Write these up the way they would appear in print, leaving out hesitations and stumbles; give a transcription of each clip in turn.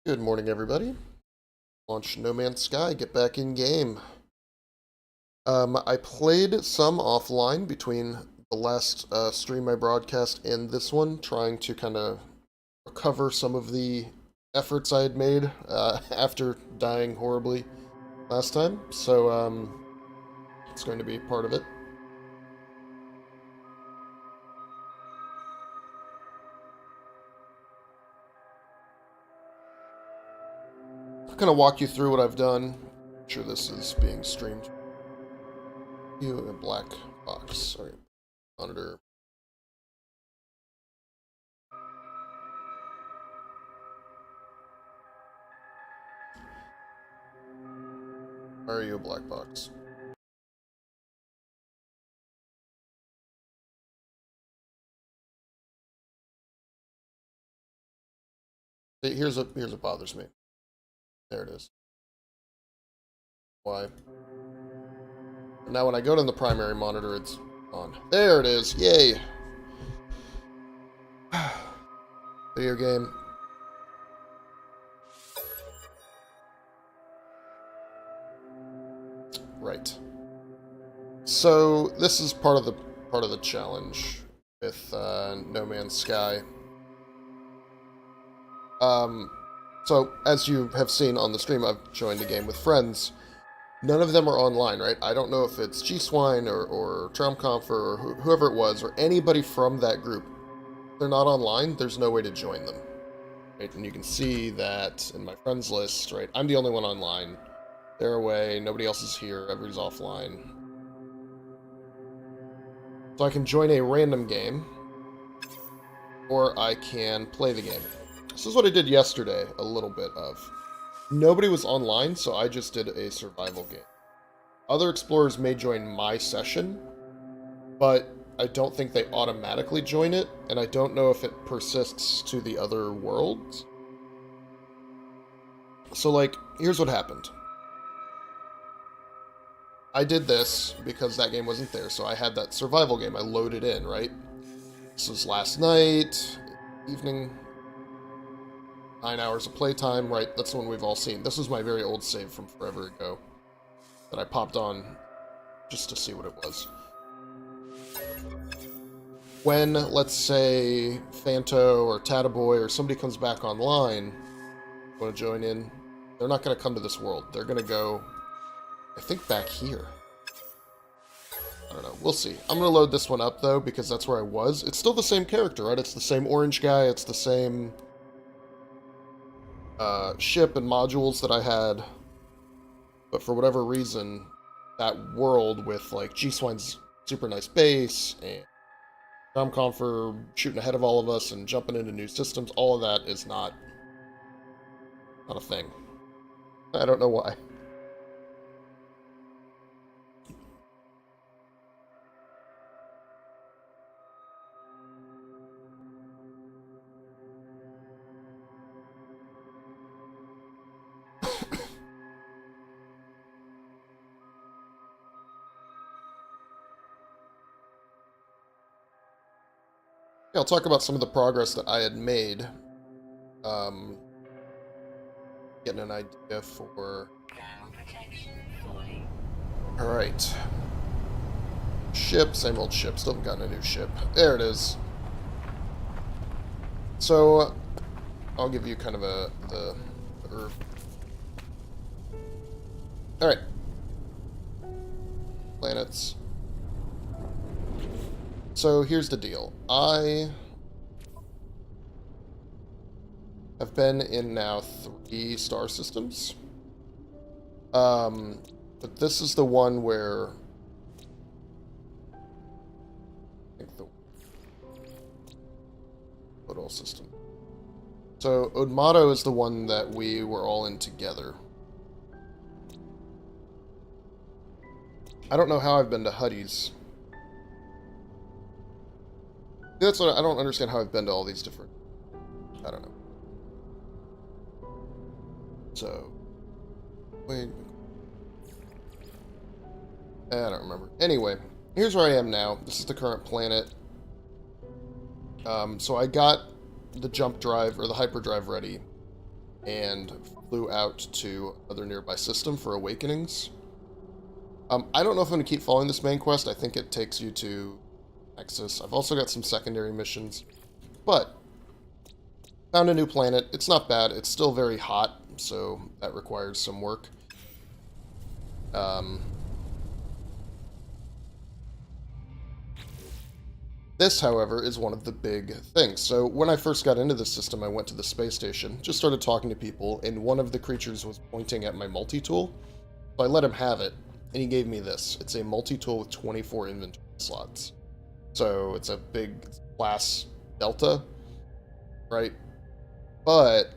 Good morning, everybody. Launch No Man's Sky, get back in game. I played some offline between the last stream I broadcast and this one, trying to kind of recover some of the efforts I had made after dying horribly last time. So, it's going to be part of it. I'll kind of walk you through what I've done. I'm sure this is being streamed. You a black box. Sorry. Monitor. Why are you a black box? Here's what bothers me. There it is. Why? Now when I go to the primary monitor, it's on. There it is. Yay! Video game. Right. So this is part of the challenge with No Man's Sky. So as you have seen on the stream, I've joined a game with friends. None of them are online, right? I don't know if it's G-Swine or Traumkampfer or whoever it was, or anybody from that group. If they're not online, there's no way to join them. Right? And you can see that in my friends list, right? I'm the only one online. They're away, nobody else is here, everybody's offline. So I can join a random game, or I can play the game. This is what I did yesterday, a little bit of. Nobody was online, so I just did a survival game. Other explorers may join my session, but I don't think they automatically join it, and I don't know if it persists to the other worlds. So, like, here's what happened. I did this because that game wasn't there, so I had that survival game I loaded in, right? This was last night, evening, 9 hours of playtime, right? That's the one we've all seen. This was my very old save from forever ago that I popped on just to see what it was. When, let's say, Fanto or Tataboy or somebody comes back online, want to join in, they're not going to come to this world. They're going to go, I think, back here. I don't know. We'll see. I'm going to load this one up, though, because that's where I was. It's still the same character, right? It's the same orange guy. It's the same ship and modules that I had. But for whatever reason, that world with, like, G-Swine's super nice base and Traumkampfer shooting ahead of all of us and jumping into new systems, all of that is not a thing. I don't know why. I'll talk about some of the progress that I had made. Getting an idea for... Alright. Ship, same old ship. Still haven't gotten a new ship. There it is. So, I'll give you kind of the Alright. Planets. So here's the deal. I have been in now 3 star systems. But this is the one where I think the Odal system. So Odmato is the one that we were all in together. I don't know how I've been to Huddy's. That's what I don't understand, how I've been to all these different... I don't know. So... Wait... I don't remember. Anyway, here's where I am now. This is the current planet. So I got the jump drive, or the hyperdrive ready. and flew out to another nearby system for awakenings. I don't know if I'm going to keep following this main quest. I think it takes you to Nexus. I've also got some secondary missions, but found a new planet. It's not bad. It's still very hot, so that requires some work. This, however, is one of the big things. So when I first got into this system, I went to the space station, just started talking to people, and one of the creatures was pointing at my multi-tool. So I let him have it, and he gave me this. It's a multi-tool with 24 inventory slots. So it's a big class delta, right? But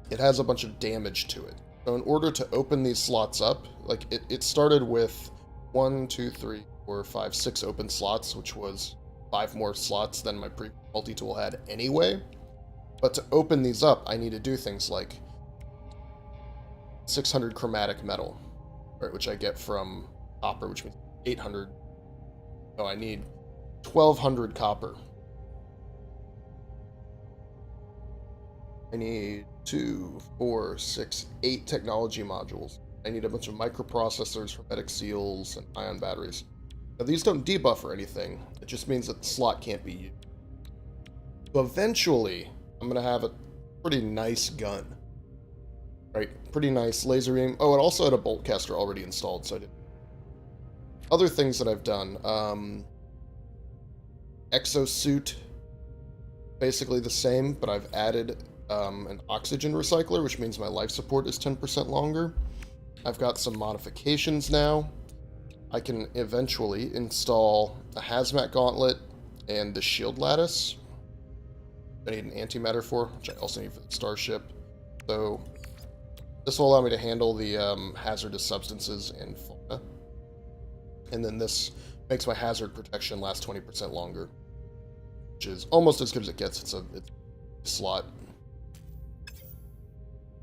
it has a bunch of damage to it. So in order to open these slots up, like it started with 1, 2, 3, 4, 5, 6 open slots, which was 5 more slots than my previous multi-tool had anyway. But to open these up, I need to do things like 600 chromatic metal, right, which I get from copper, which means 800. No, I need 1200 copper. I need 2, 4, 6, 8 technology modules. I need a bunch of microprocessors, hermetic seals, and ion batteries. Now, these don't debuff or anything. It just means that the slot can't be used. So eventually, I'm going to have a pretty nice gun. Right? Pretty nice laser beam. Oh, it also had a bolt caster already installed, so I didn't. Other things that I've done. Exosuit. Basically the same, but I've added an oxygen recycler, which means my life support is 10% longer. I've got some modifications now. I can eventually install a hazmat gauntlet and the shield lattice. I need an antimatter for, which I also need for the starship. So this will allow me to handle the hazardous substances and fauna. And then this makes my hazard protection last 20% longer, which is almost as good as it gets. It's a slot.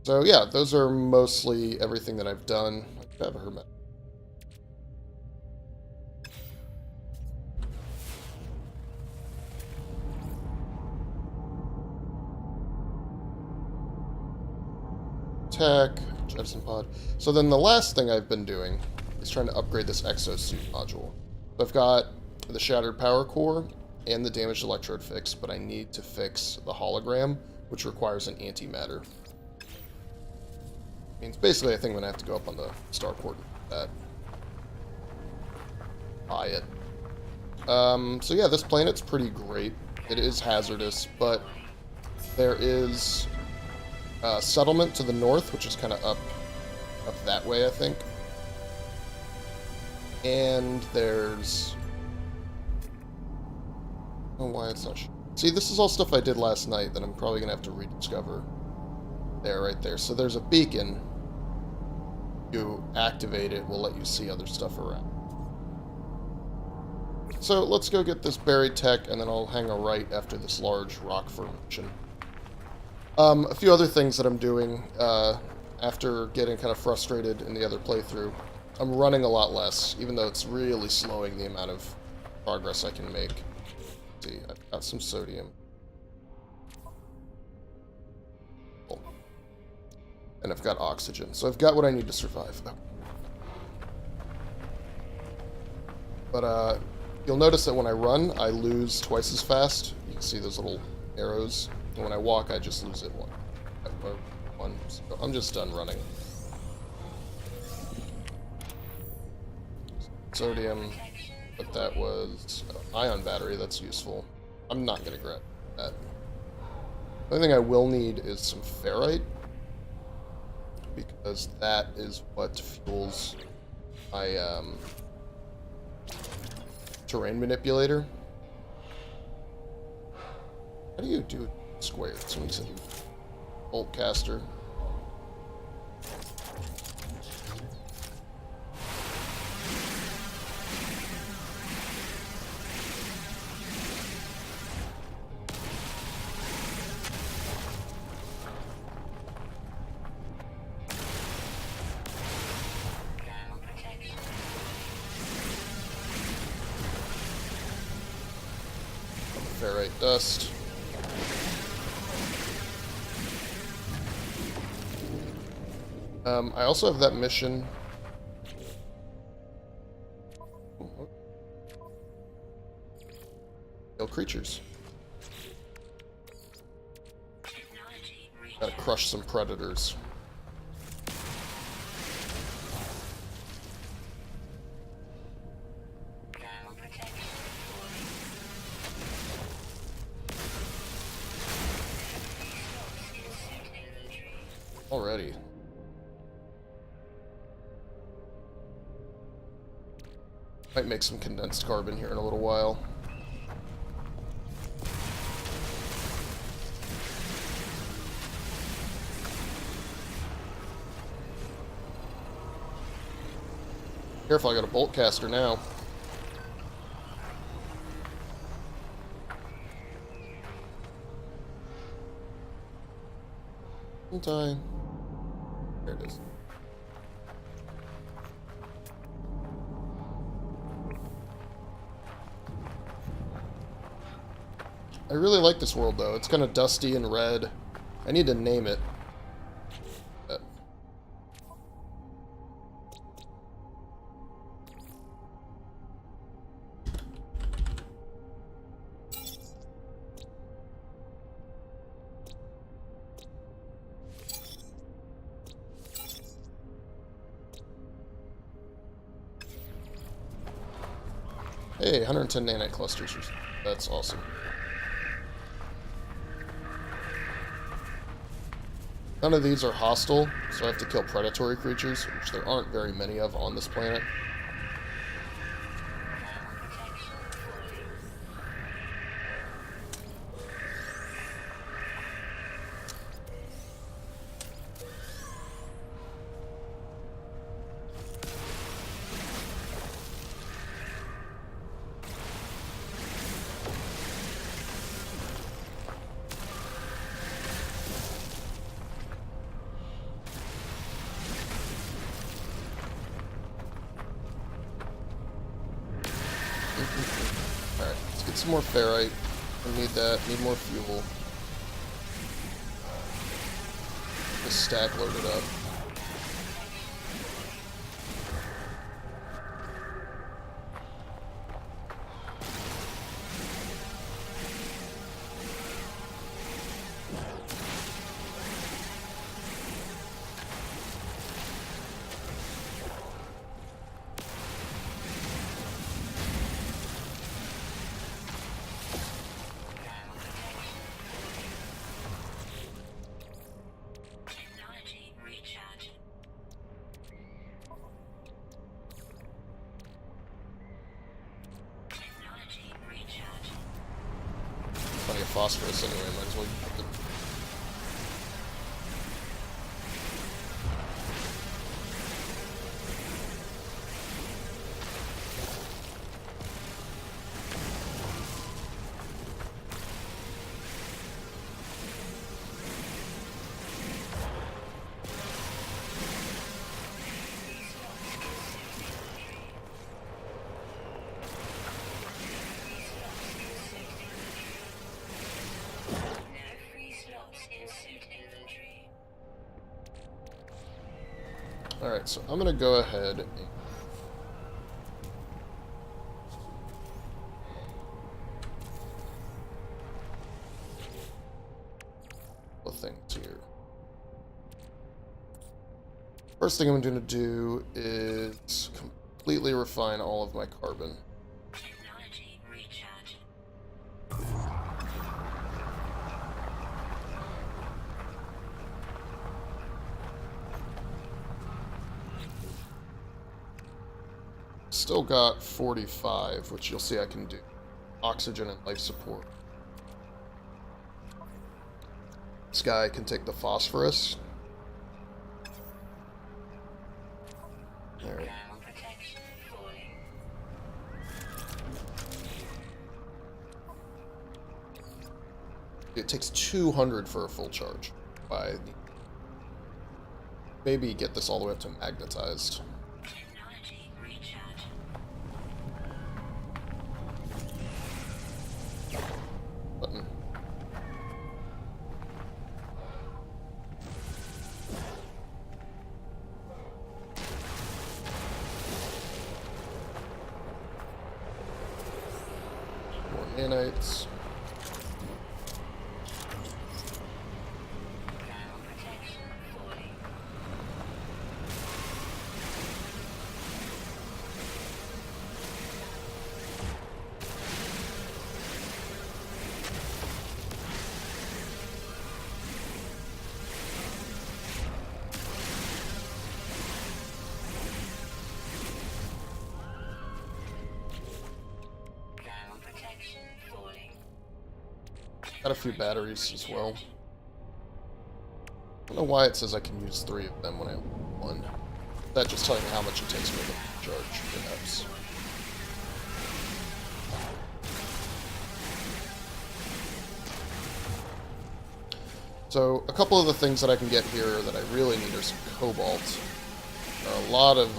So yeah, those are mostly everything that I've done. I have a hermet. Tech, Jetson pod. So then the last thing I've been doing is trying to upgrade this exosuit module. So I've got the shattered power core and the damaged electrode fixed, but I need to fix the hologram, which requires an antimatter. Means basically I think I'm going to have to go up on the starport and that. Buy it. So yeah, this planet's pretty great. It is hazardous, but there is a settlement to the north, which is kind of up that way, I think. And there's... I don't know why it's not... See, this is all stuff I did last night that I'm probably going to have to rediscover. There, right there. So there's a beacon. You activate it, will let you see other stuff around. So let's go get this buried tech, and then I'll hang a right after this large rock formation. A few other things that I'm doing after getting kind of frustrated in the other playthrough. I'm running a lot less, even though it's really slowing the amount of progress I can make. Let's see, I've got some sodium. And I've got oxygen, so I've got what I need to survive. But you'll notice that when I run, I lose twice as fast. You can see those little arrows. And when I walk, I just lose it one. So I'm just done running. Sodium, but that was ion battery. That's useful. I'm not going to grab that. The only thing I will need is some ferrite, because that is what fuels my terrain manipulator. How do you do square? Someone said bolt caster. Ferrite dust. I also have that mission. Kill creatures. Gotta crush some predators. Already. Might make some condensed carbon here in a little while. Careful, I got a bolt caster now. In time. There it is. I really like this world, though. It's kind of dusty and red. I need to name it. Hey, 110 nanite clusters. That's awesome. None of these are hostile, so I have to kill predatory creatures, which there aren't very many of on this planet. Alright, let's get some more ferrite. I need that. Need more fuel. This stack loaded up. Plenty of phosphorus anyway, might as well use it. Alright, so I'm going to go ahead and things here. First thing I'm going to do is completely refine all of my carbon. Still got 45, which you'll see I can do. Oxygen and life support. This guy can take the phosphorus. There. It takes 200 for a full charge. Maybe get this all the way up to magnetized. Button. nanites. Got a few batteries as well. I don't know why it says I can use 3 of them when I have 1. That just telling me how much it takes for them to charge, perhaps. So, a couple of the things that I can get here that I really need are some cobalt. There are a lot of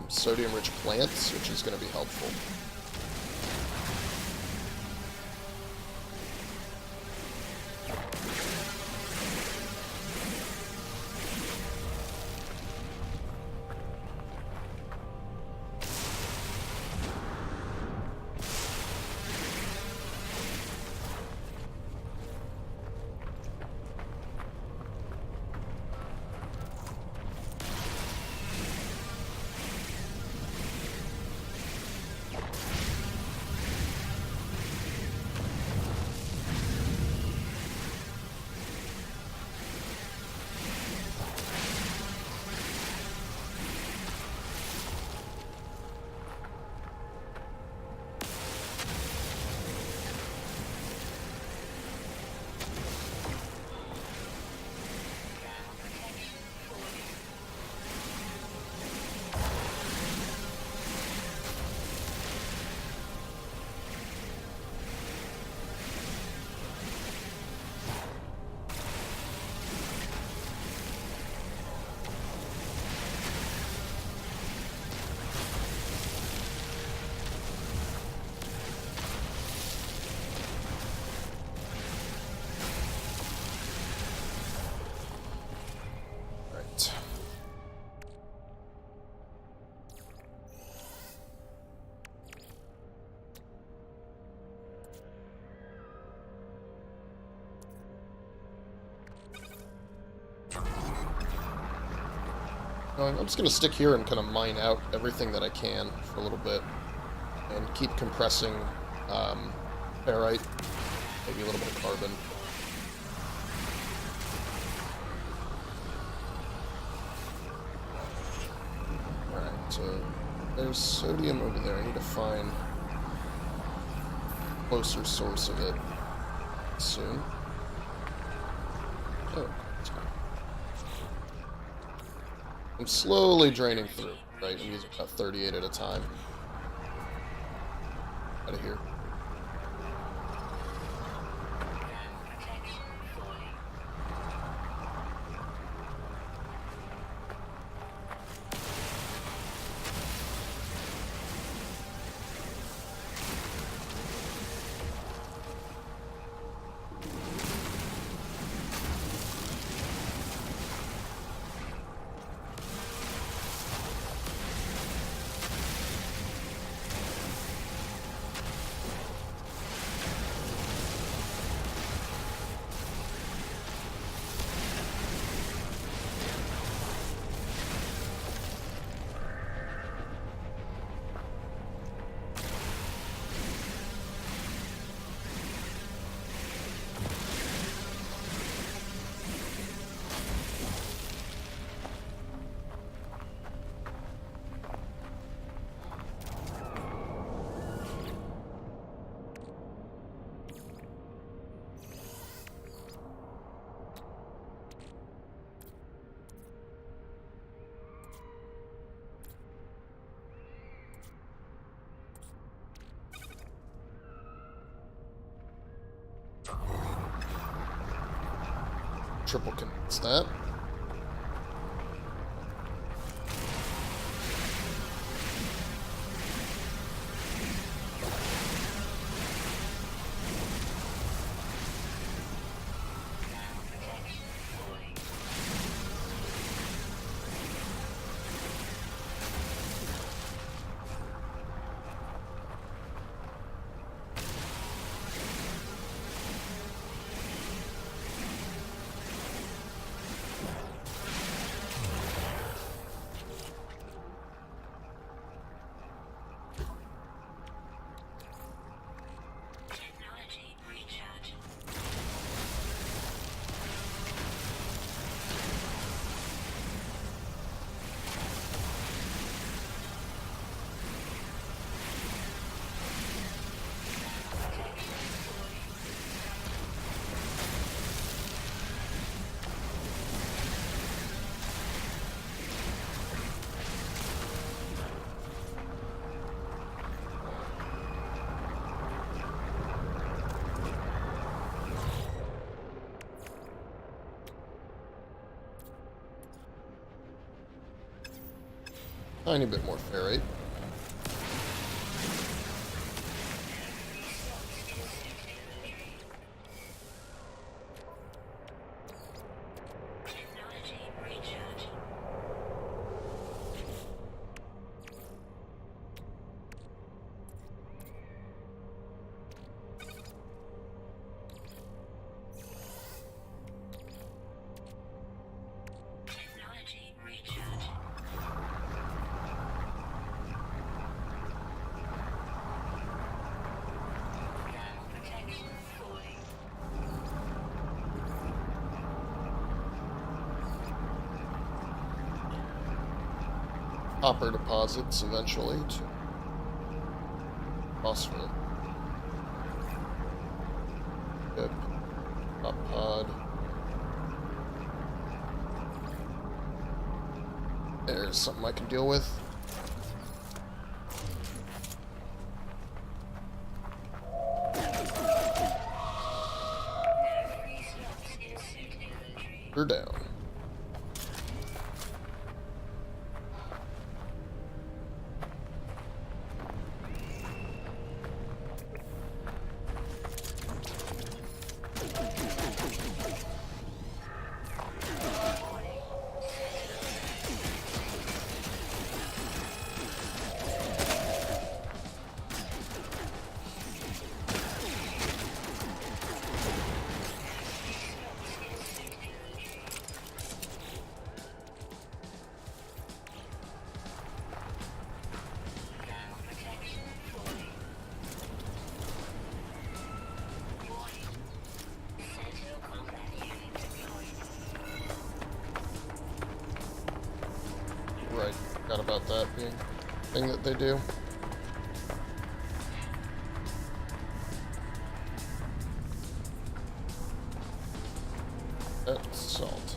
sodium-rich plants, which is going to be helpful. I'm just going to stick here and kind of mine out everything that I can for a little bit. And keep compressing ferrite, maybe a little bit of carbon. Alright, so there's sodium over there. I need to find a closer source of it soon. Oh. I'm slowly draining through, right? I'm using about 38 at a time. Out of here. Triple condense that. Tiny bit more ferrite. Copper deposits eventually to phosphor. Good. Top pod. There's something I can deal with. They're down. Right, forgot about that being a thing that they do. That's salt.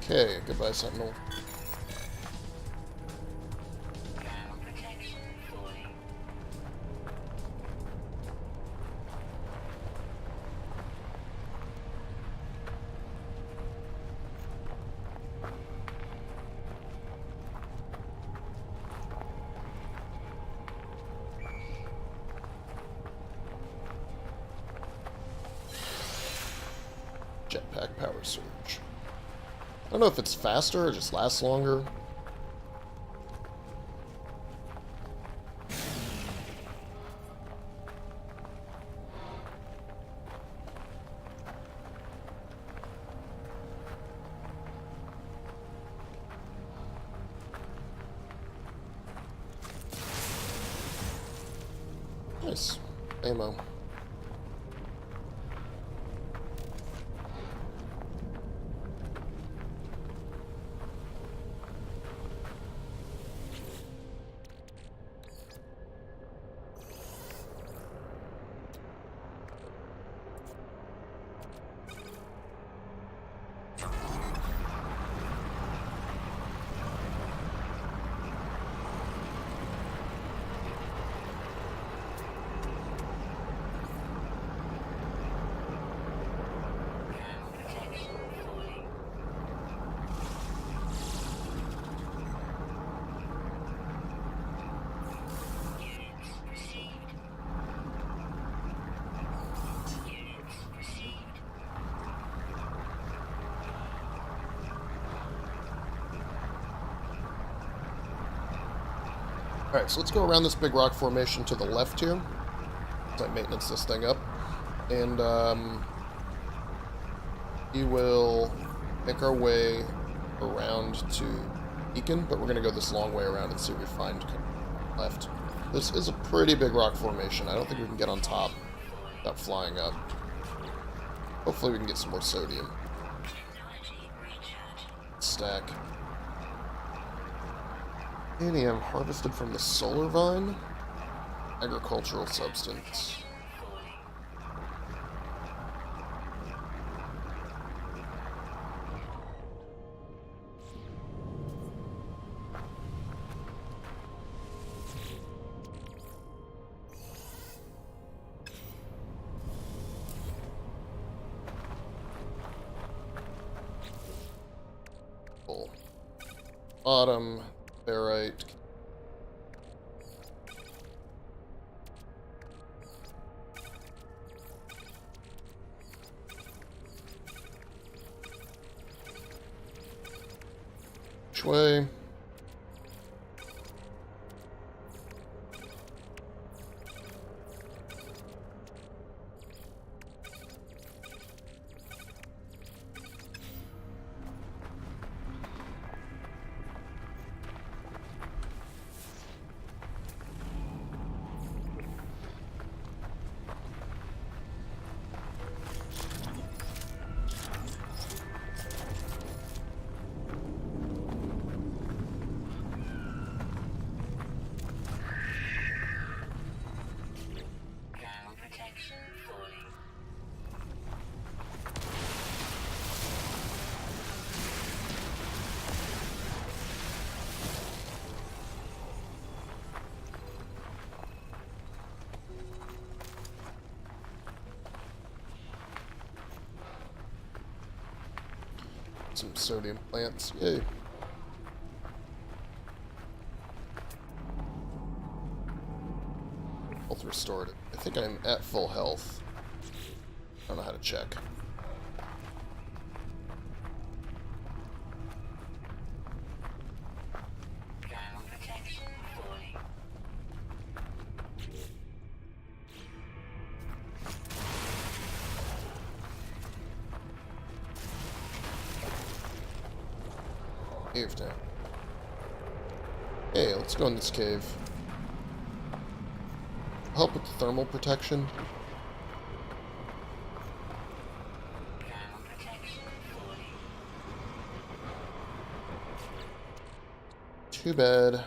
Okay, goodbye, Sentinel. Jetpack power surge. I don't know if it's faster or just lasts longer. Nice. Ammo. Alright, so let's go around this big rock formation to the left here. As I maintenance this thing up. And, we will make our way around to Beacon, but we're going to go this long way around and see what we find left. This is a pretty big rock formation. I don't think we can get on top without flying up. Hopefully we can get some more sodium. Stack. Titanium harvested from the solar vine? Agricultural substance. Bottom, barite. Which way? Some sodium plants. Yay. Health restored. I think I'm at full health. I don't know how to check. Cave down. Hey, let's go in this cave. Help with the thermal protection. Too bad.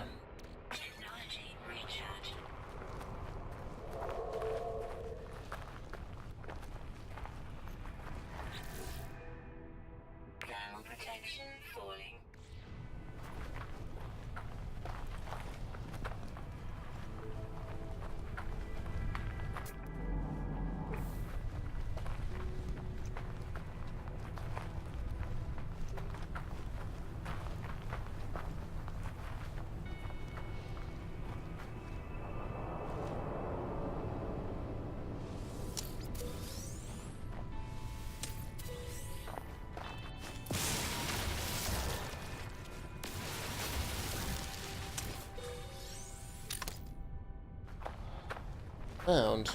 Found.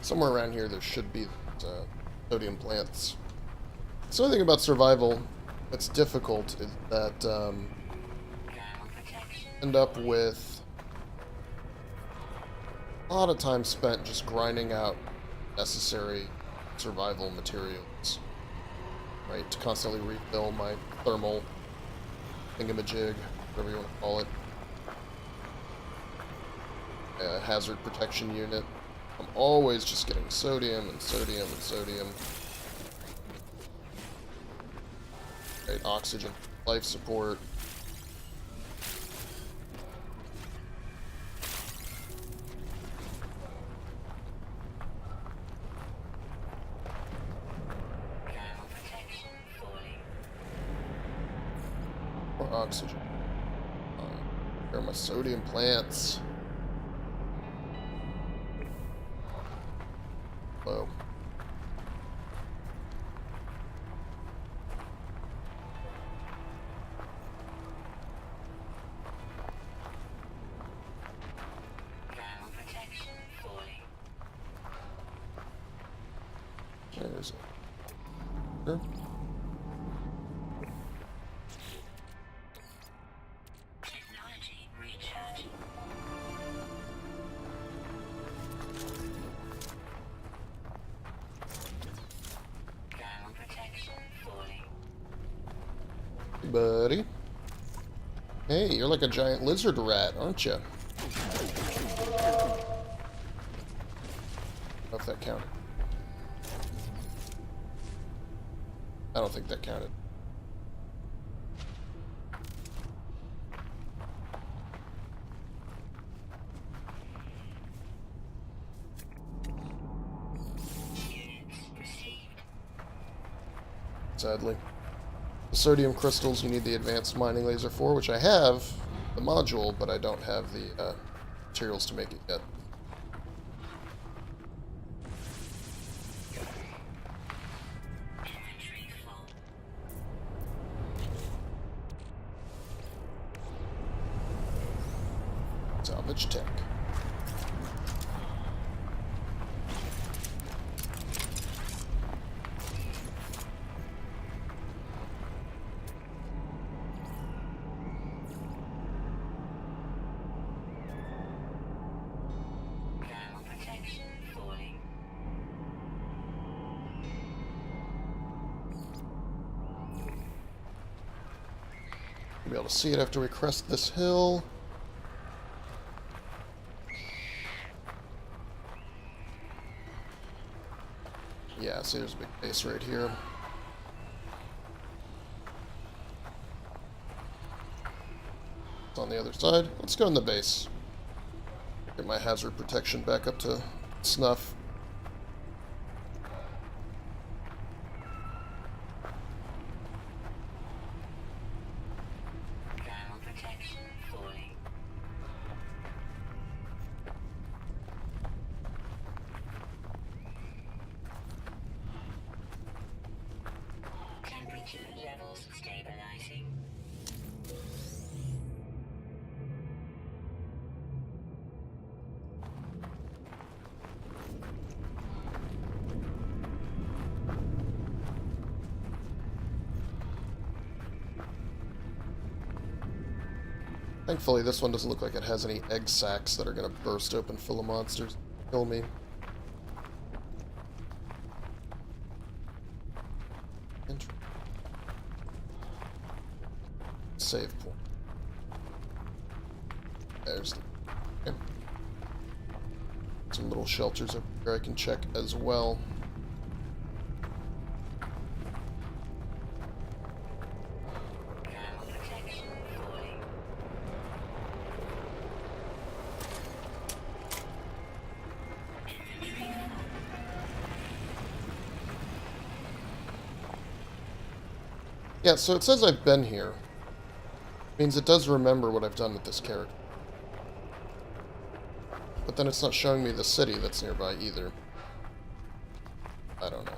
Somewhere around here there should be sodium plants. So the thing about survival that's difficult is that end up with a lot of time spent just grinding out necessary survival materials, right, to constantly refill my thermal thingamajig, whatever you want to call it, hazard protection unit. I'm always just getting sodium and sodium and sodium. Right, oxygen, life support. More oxygen. Here are my sodium plants. Low. There's it. Sure. Technology recharging. Thermal protection falling. Buddy. Hey, you're like a giant lizard rat, aren't you? I don't know if that counted. I don't think that counted. Sadly. The sodium crystals you need the advanced mining laser for, which I have the module, but I don't have the materials to make it yet. Inventory full. Salvage tech. Thermal protection falling. You'll be able to see it after we crest this hill. Yeah, see there's a big base right here. It's on the other side. Let's go in the base. Get my hazard protection back up to snuff. Thermal protection falling. Temperature levels stabilizing. Thankfully, this one doesn't look like it has any egg sacs that are going to burst open full of monsters. Kill me. Enter. Save point. There's the... Okay. Some little shelters over here I can check as well. Thermal protection falling. Inventory full. Yeah, so it says I've been here. Means it does remember what I've done with this character. But then it's not showing me the city that's nearby either. I don't know.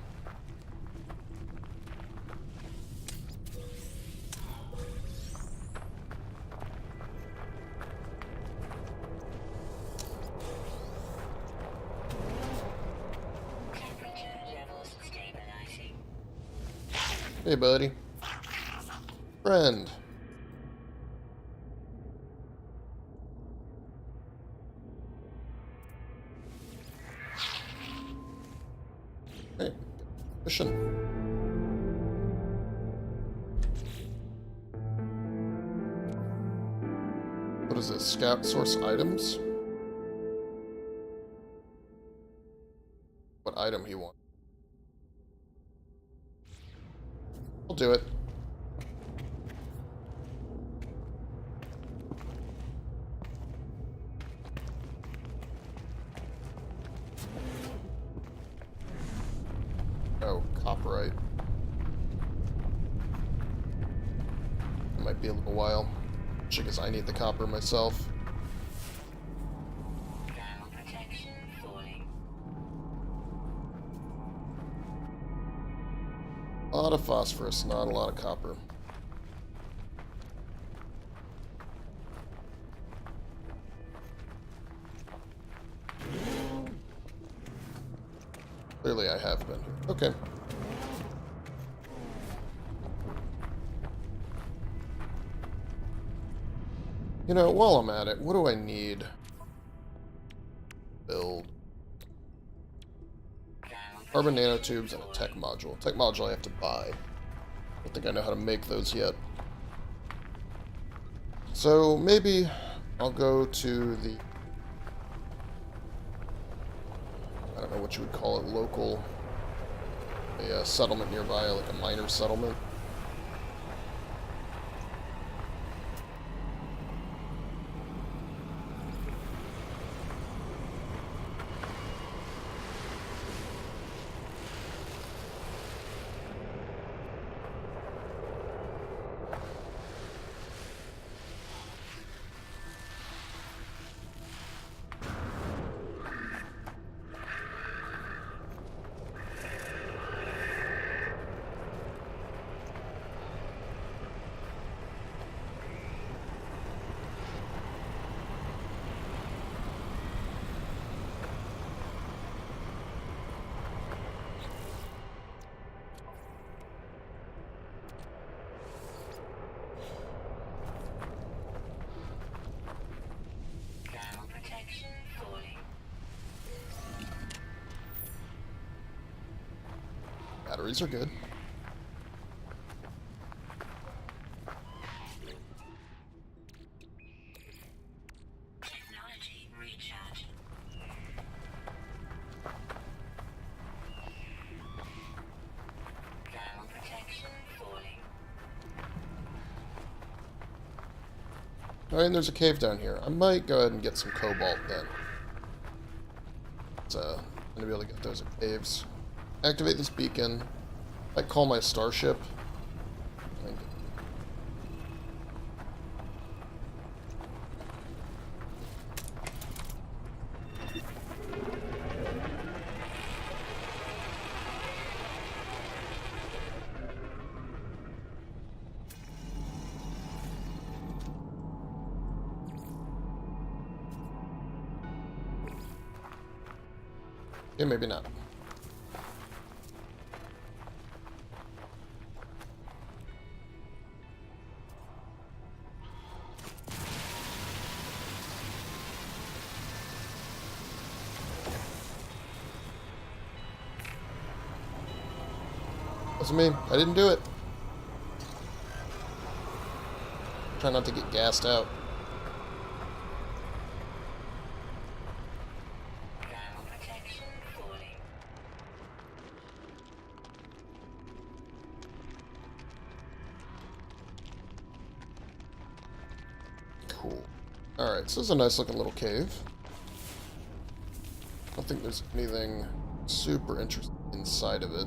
Temperature levels stabilizing. Hey, buddy. Friend. Hey, mission. What is this? Scout source items? What item he wants? I'll do it. Oh, copyright. It might be a little while. Because I need the copper myself. Thermal protection falling. A lot of phosphorus, not a lot of copper. Clearly I have been. Okay. You know, while I'm at it, what do I need? Build. Carbon nanotubes and a tech module. Tech module I have to buy. I don't think I know how to make those yet. So maybe I'll go to the... I don't know what you would call it, local... a settlement nearby, like a minor settlement. Thermal protection falling. Batteries are good. Technology recharge. Thermal protection falling. Alright, and there's a cave down here. I might go ahead and get some cobalt then. I'm gonna be able to get those at caves. Activate this beacon. I call my starship. Yeah, maybe not. Wasn't me. I didn't do it. Try not to get gassed out. Thermal protection falling. Cool. Alright, so this is a nice looking little cave. I don't think there's anything super interesting inside of it.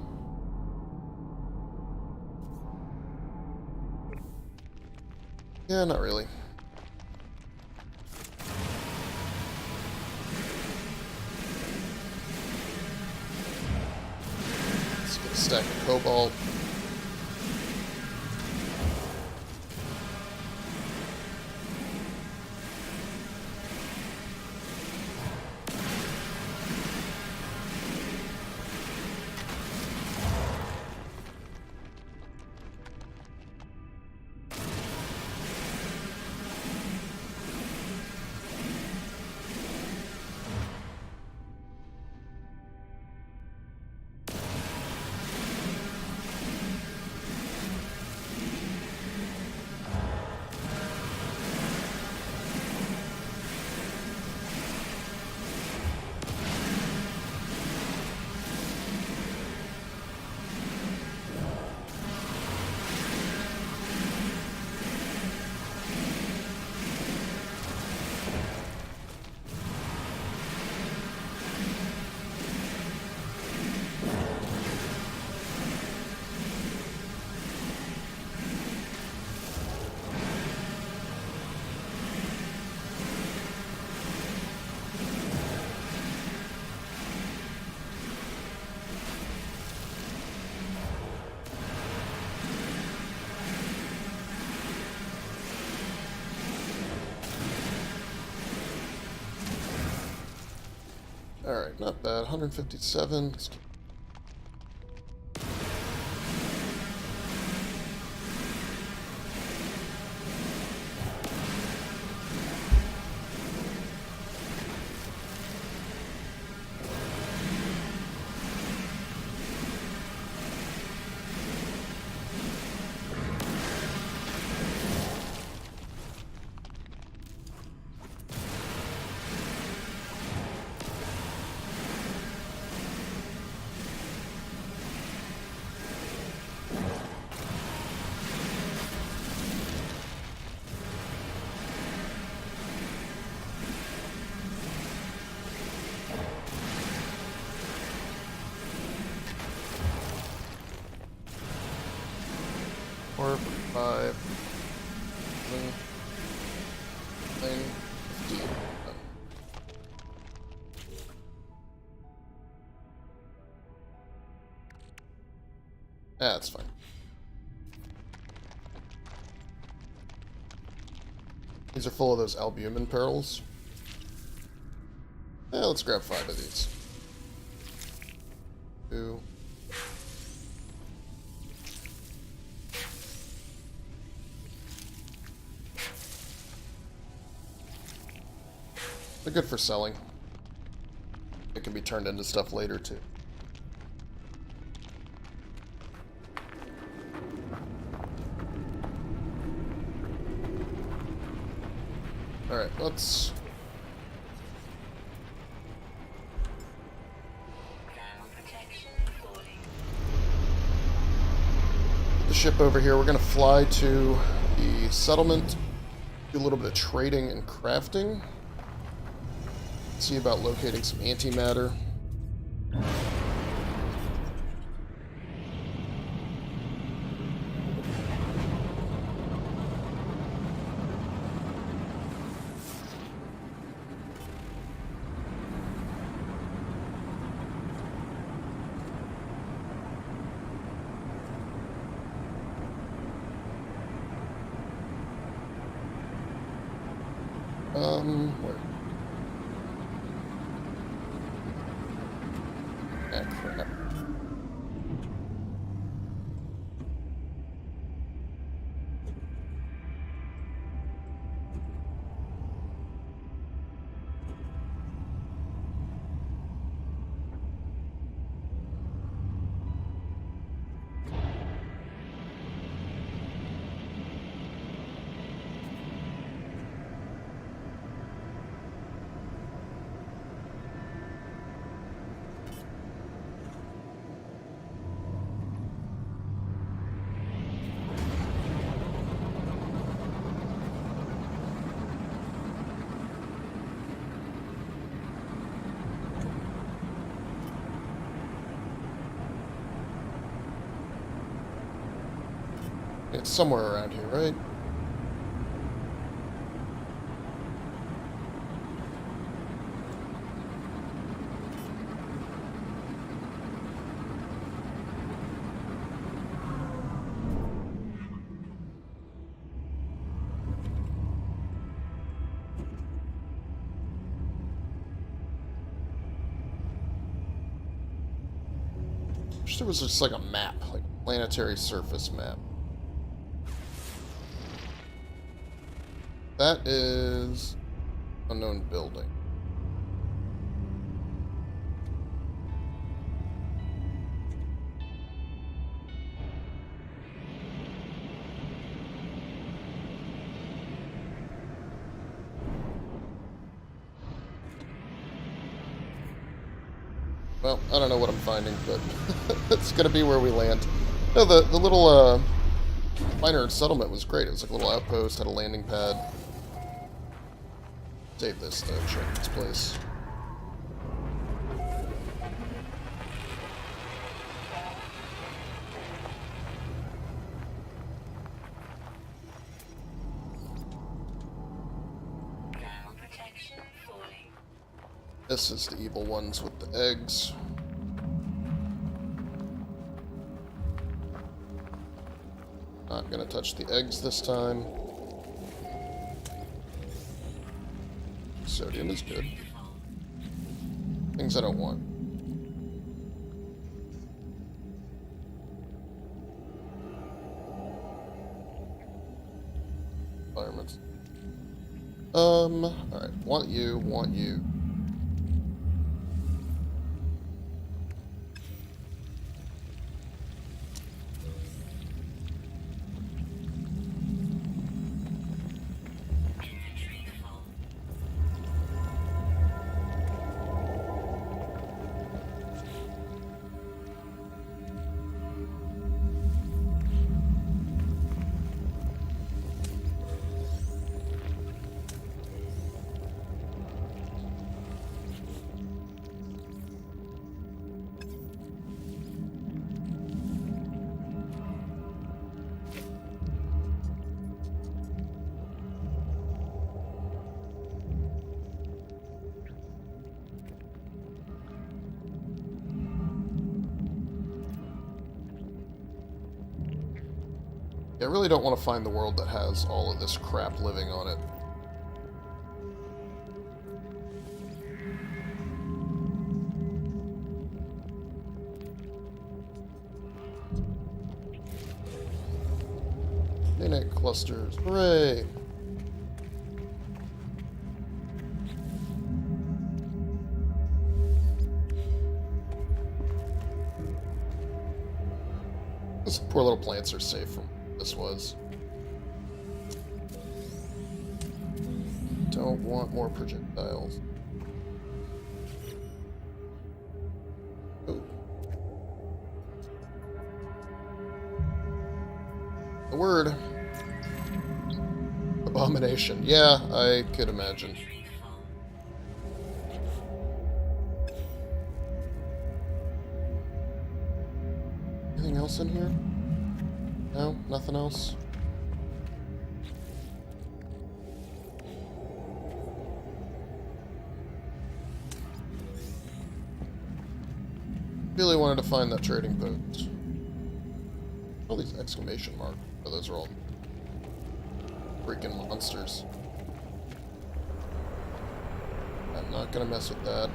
Yeah, not really. Let's get a stack of cobalt. Alright, not bad. 157. Let's keep... 4, 5, 9, 15. That's fine. These are full of those albumin pearls. Let's grab 5 of these. 2. They're good for selling. It can be turned into stuff later, too. Alright, let's... Put the ship over here. We're going to fly to the settlement, do a little bit of trading and crafting. See about locating some antimatter. Where? Ah, crap. It's somewhere around here, right? Wish there was just like a map, like a planetary surface map. That is unknown building. Well, I don't know what I'm finding, but it's gonna be where we land. No, the little minor settlement was great. It was like a little outpost, had a landing pad. Save this though, check its place. This is the evil ones with the eggs. Not gonna touch the eggs this time. Sodium is good. Things I don't want. Environments. Alright. Want you, want you. I really don't want to find the world that has all of this crap living on it. Innate clusters. Hooray! These poor little plants are safe from what this was. Don't want more projectiles. Ooh. The word. Abomination. Yeah, I could imagine. Anything else in here? No? Nothing else? Really wanted to find that trading post. All these exclamation marks. Oh, those are all freaking monsters. I'm not gonna mess with that.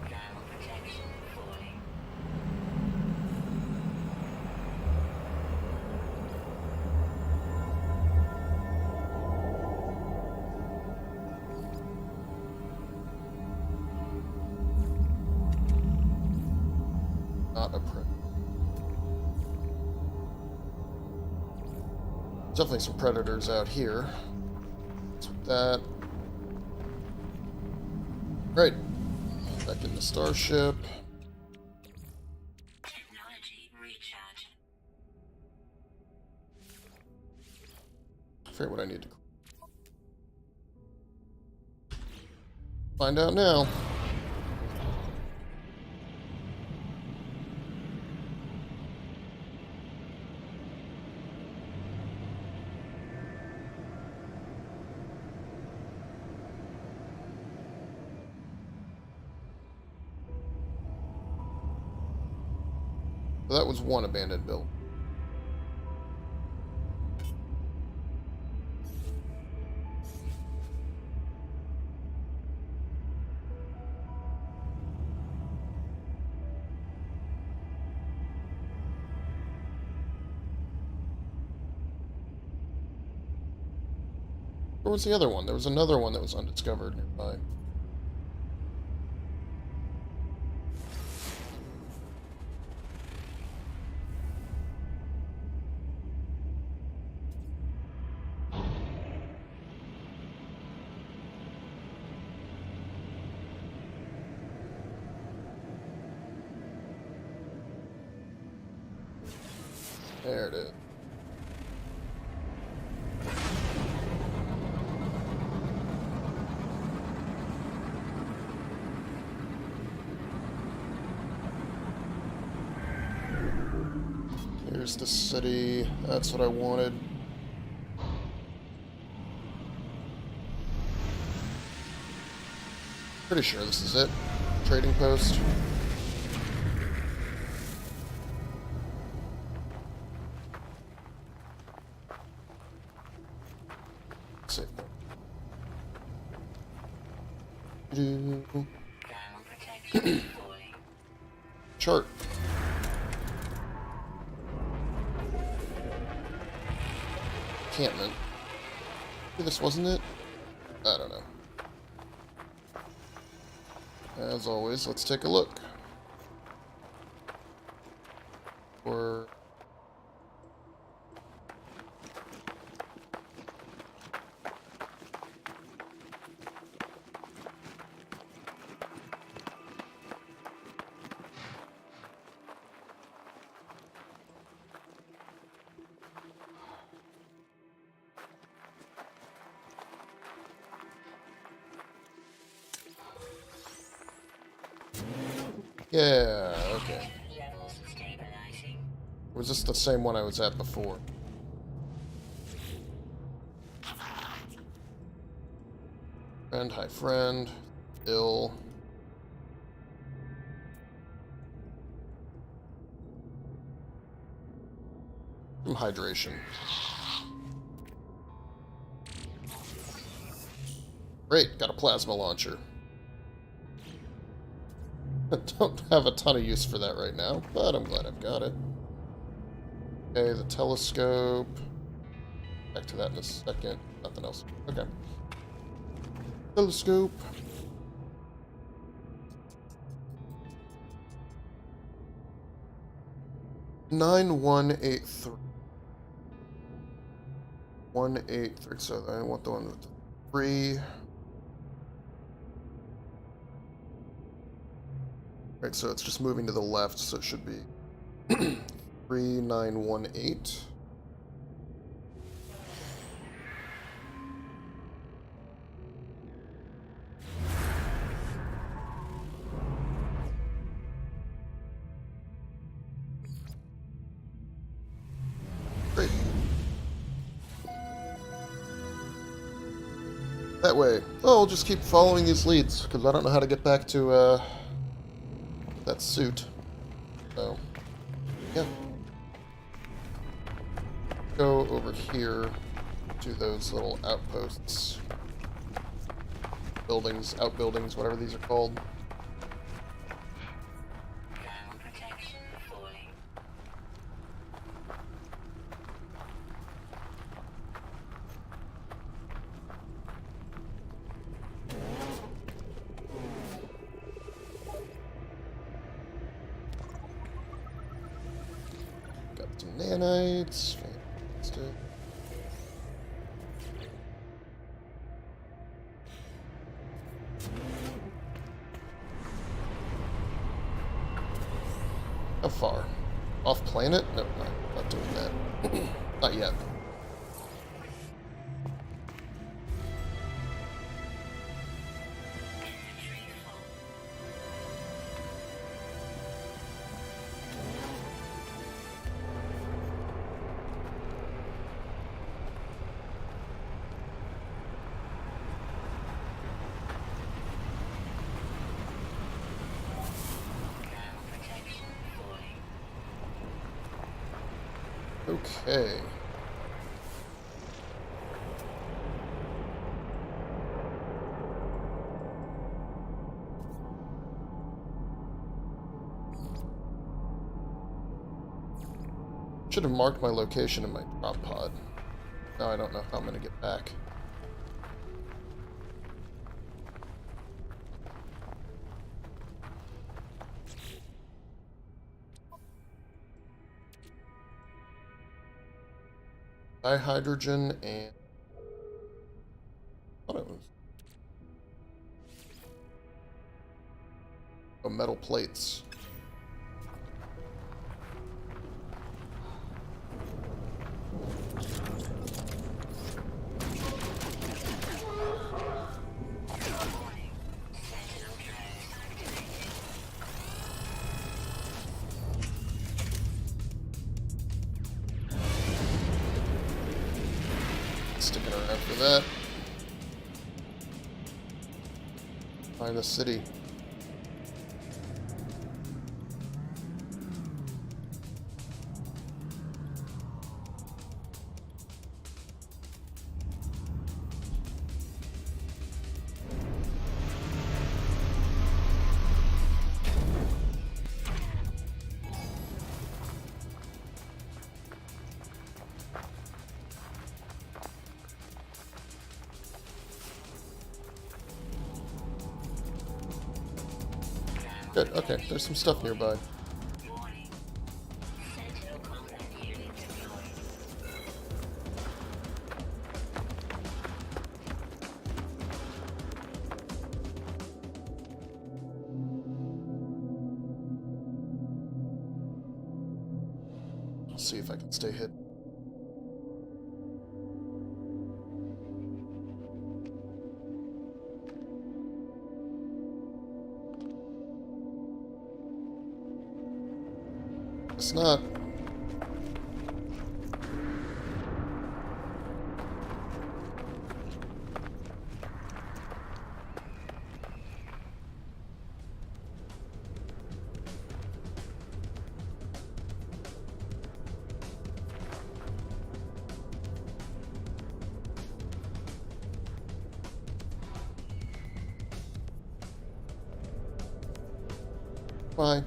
Gamma protection falling. Not a predator. Definitely some predators out here. What's with that? Right. Back in the starship. Technology recharge. I forget what I need to find out now. So that was one abandoned building. Where was the other one? There was another one that was undiscovered nearby. There it is. Here's the city. That's what I wanted. Pretty sure this is it. Trading post. Save point. Gamma protection falling. Chart. Encampment. Maybe this wasn't it? I don't know. As always, let's take a look. Or yeah, okay. Levels stabilizing. Was this the same one I was at before? Friend, hi friend. Ill. hydration. Great, got a plasma launcher. I don't have a ton of use for that right now, but I'm glad I've got it. Okay, the telescope. Back to that in a second. Nothing else. Okay. Telescope. Nine 183. 183. So I want the one with the 3. Right, so it's just moving to the left, so it should be 3918. Great. That way. Oh, I'll just keep following these leads, because I don't know how to get back to, that suit. So, yeah. Go over here to those little outposts. Buildings, outbuildings, whatever these are called. Thermal protection falling. Got some nanites. Fantastic. How far? Off planet? No, not doing that. Not yet. Inventory full. Thermal protection falling. Okay. Should have marked my location in my drop pod. Now I don't know how I'm going to get back. Dihydrogen and... I thought it was... Oh, metal plates. Warning. Sentinel drones activated. Sticking around for that. Find a city. Good, okay, there's some stuff nearby. Warning. Sentinel combat unit deployed. I'll see if I can stay hidden. It's not. Bye.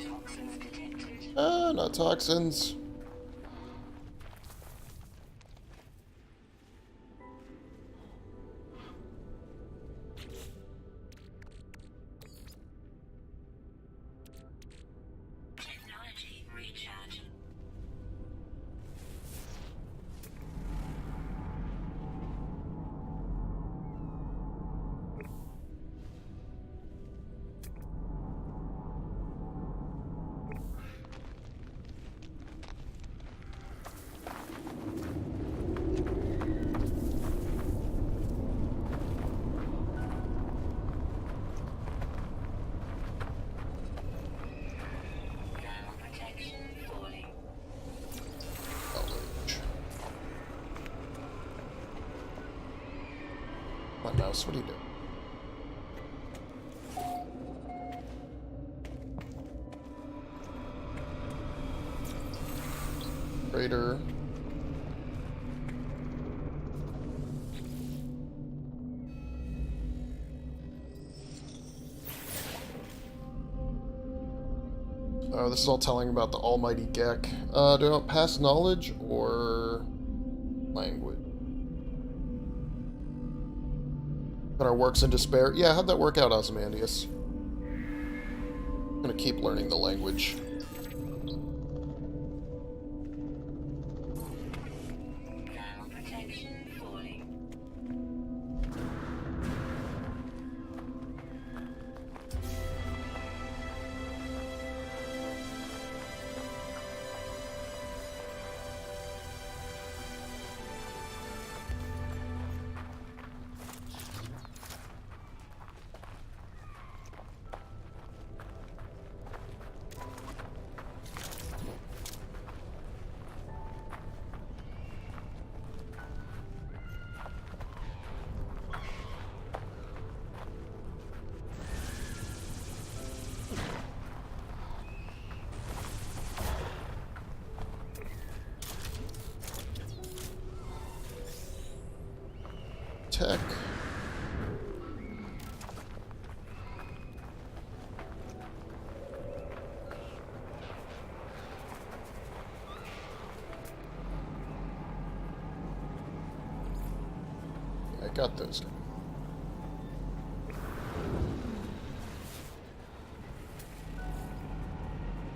Toxins detected. Ah, not toxins. Technology recharging. Thermal protection falling. Knowledge. My mouse, what are you doing? Raider. Oh, this is all telling about the almighty Gek. Do I want past knowledge or language? But our works in despair. Yeah, how'd that work out, Ozymandias? I'm gonna keep learning the language. Thermal protection falling. Tech. I got those.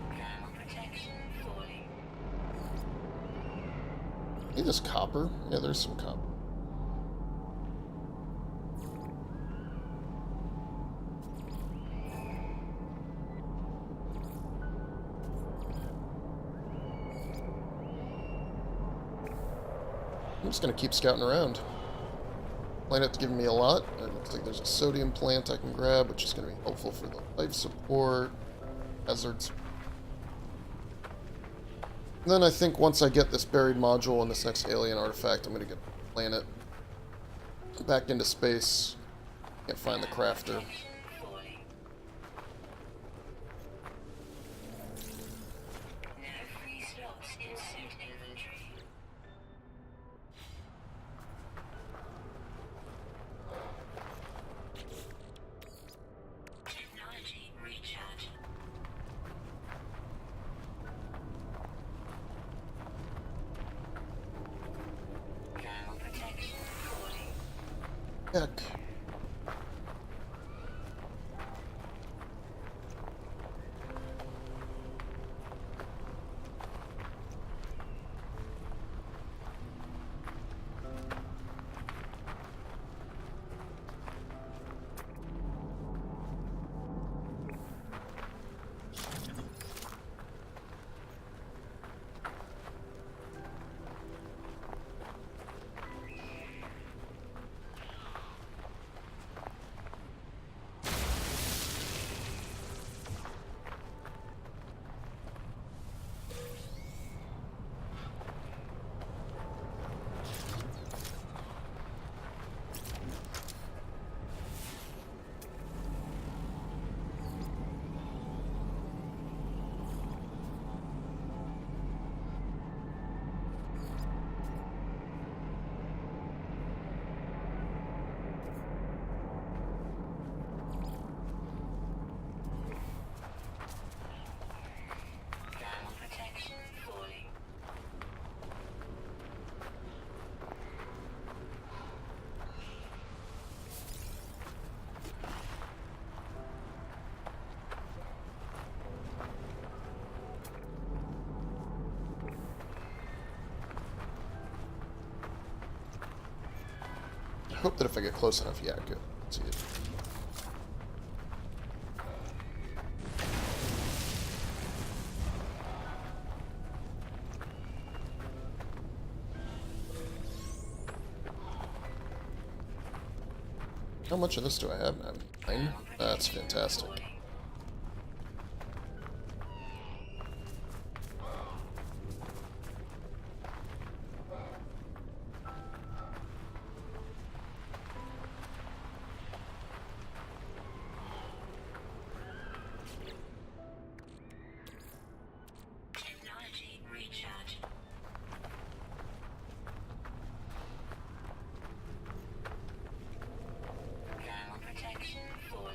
Thermal protection falling. Hey, there's copper. Yeah, there's some copper. I'm just gonna keep scouting around. Planet's giving me a lot. It looks like there's a sodium plant I can grab, which is gonna be helpful for the life support. Hazards. And then I think once I get this buried module and this next alien artifact, I'm gonna get the planet back into space. Can't find the crafter. Protection falling. No free slots in suit inventory. Technology recharging. Thermal protection falling. Heck. hope that if I get close enough, yeah, good. See it. How much of this do I have now? 9? That's fantastic. Technology recharge. Thermal protection falling.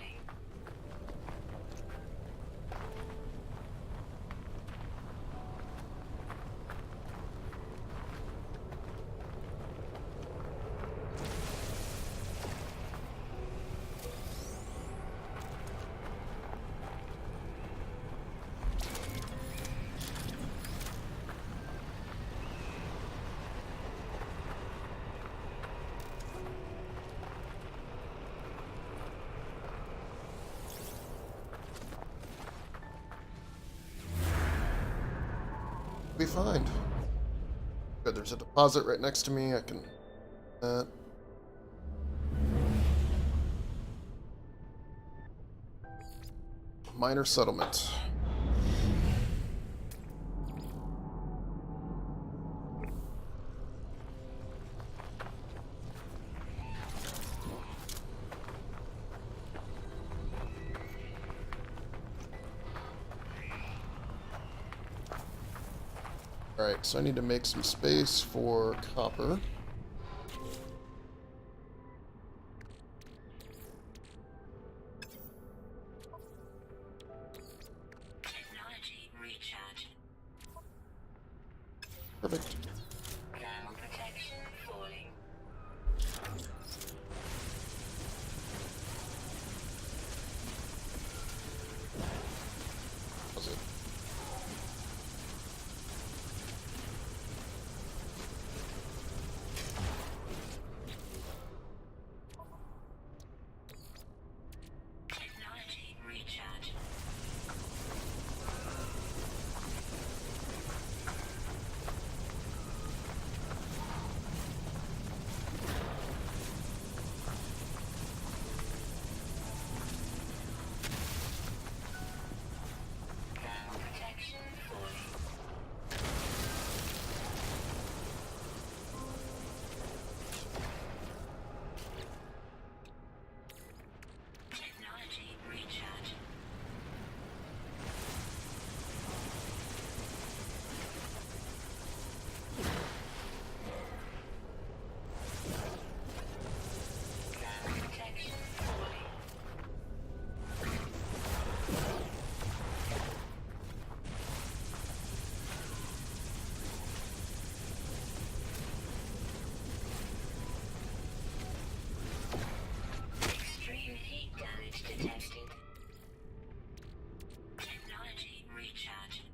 Be fine. Good, there's a deposit right next to me. I can. Minor settlement. Alright, so I need to make some space for copper. Technology recharge. Perfect. Thermal protection falling. Was it? Technology recharge. Thermal protection falling. Technology recharge. Thermal protection falling. Extreme heat damage detected. Technology recharge.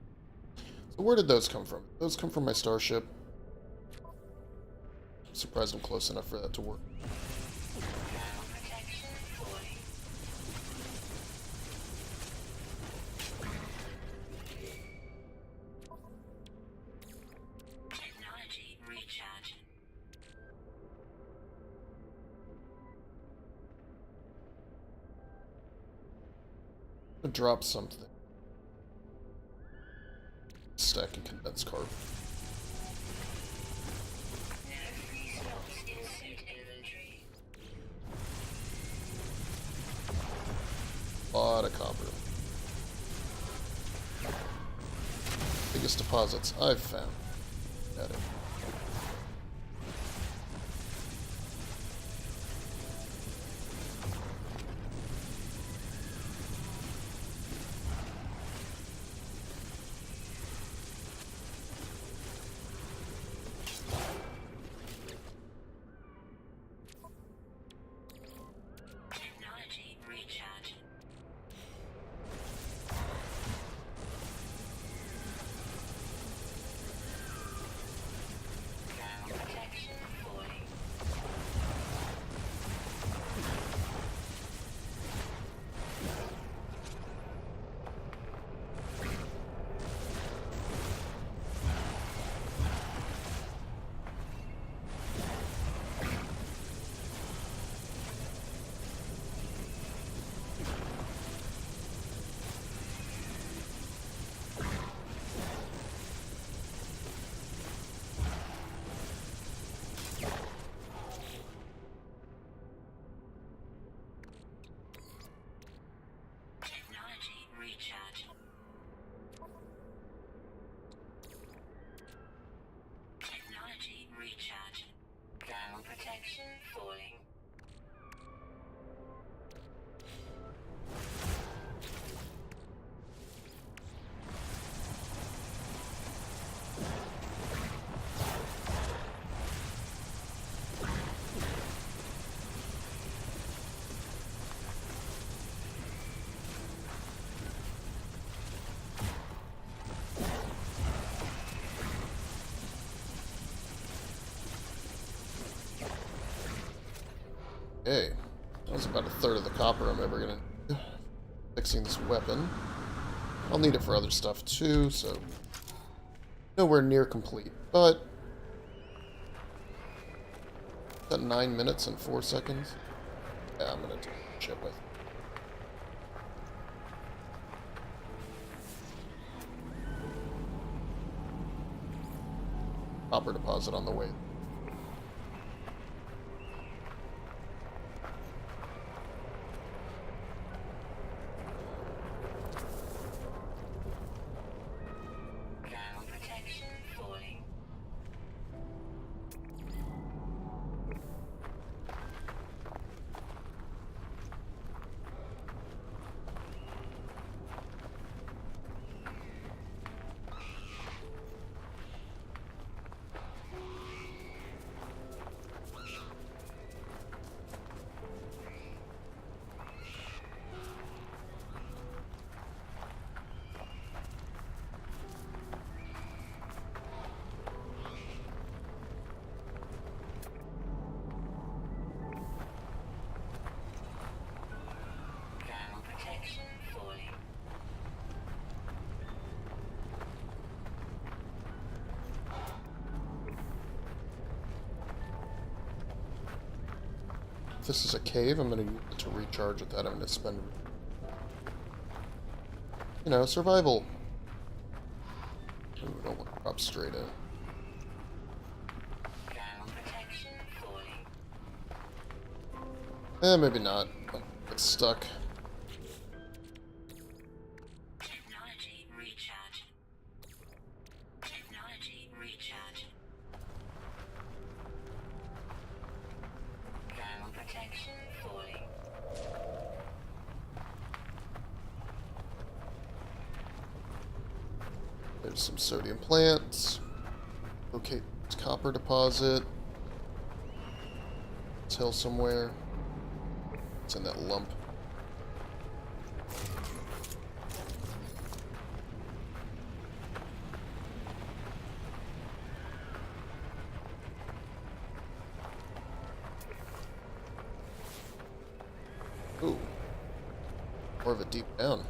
So where did those come from? Those come from my starship. I'm surprised I'm close enough for that to work. Thermal protection falling. Technology recharge. I'm gonna drop something. Stack of condensed carbon. No free slots in suit inventory. A lot of copper. Biggest deposits I've found. Got it. Technology recharge. Okay. That was about a third of the copper I'm ever gonna need. Fixing this weapon. I'll need it for other stuff too, so nowhere near complete. But at 9 minutes and 4 seconds. Yeah, I'm gonna do the chip, I think. Copper deposit on the way. Ground protection falling. Ground protection falling. If this is a cave, I'm gonna use it to recharge it. That I'm gonna spend, you know, survival. Ooh, don't want to drop straight in. Ground protection falling. Maybe not. It's stuck. Technology recharge. Technology recharge. Ground protection falling. There's some sodium plants. Okay, copper deposit. It's hill somewhere. It's in that lump. Ooh. More of it deep down.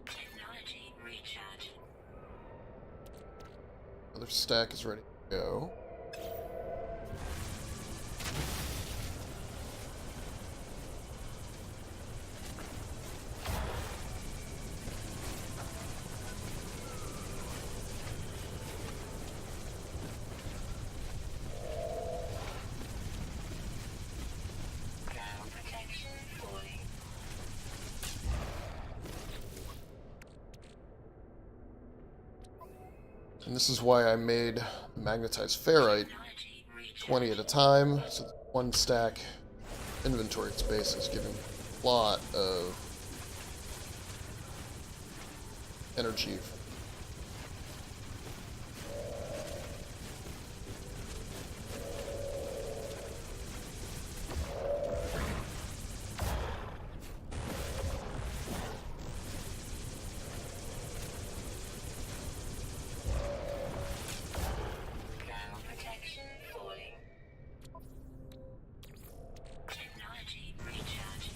Technology recharge. Another stack is ready to go. Ground protection falling. And this is why I made magnetized ferrite Technology recharge. 20 at a time, so that one stack inventory space is giving a lot of energy. Ground protection falling. Technology recharge.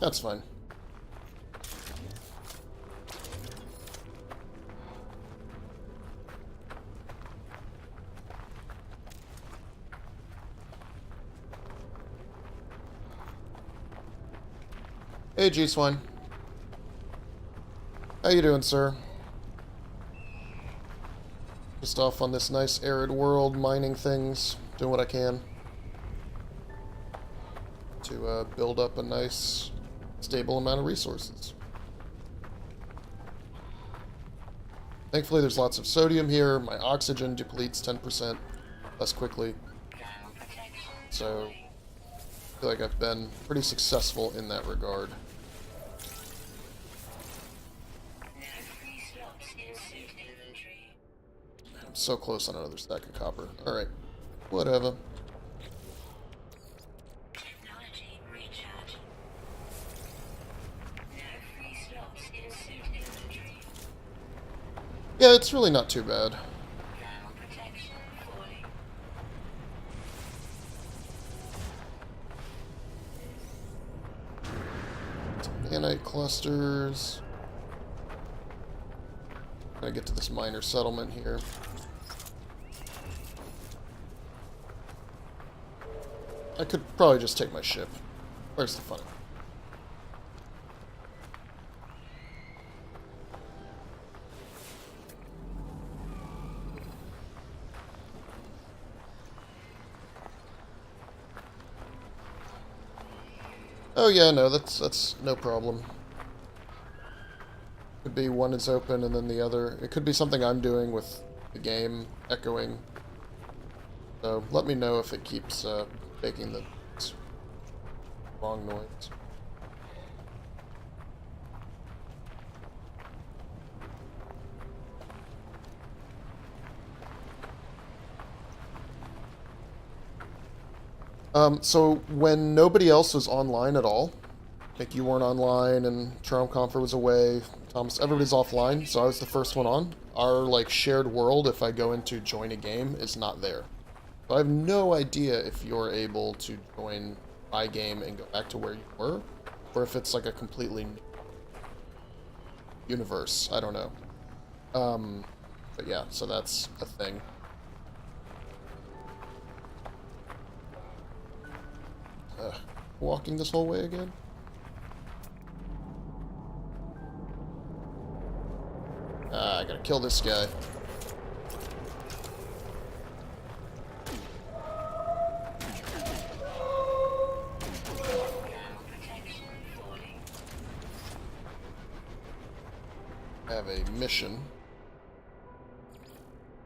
That's fine. Hey, G-Swine. How you doing, sir? Just off on this nice arid world, mining things, doing what I can to build up a nice, stable amount of resources. Thankfully, there's lots of sodium here. My oxygen depletes 10% less quickly. So, I feel like I've been pretty successful in that regard. I'm so close on another stack of copper. Alright. Whatever. Yeah, it's really not too bad. Nanite clusters. Gotta get to this miner settlement here. I could probably just take my ship. Where's the fun? Oh yeah, no, that's no problem. Could be one is open and then the other. It could be something I'm doing with the game echoing. So let me know if it keeps making the wrong noise. So when nobody else was online at all, like you weren't online and Traumkampfer was away, Thomas, everybody's offline, so I was the first one on. Our like shared world, if I go into join a game, is not there. So I have no idea if you're able to join my game and go back to where you were, or if it's like a completely new universe. I don't know. But yeah, so that's a thing. Walking this whole way again? I gotta kill this guy. I have a mission.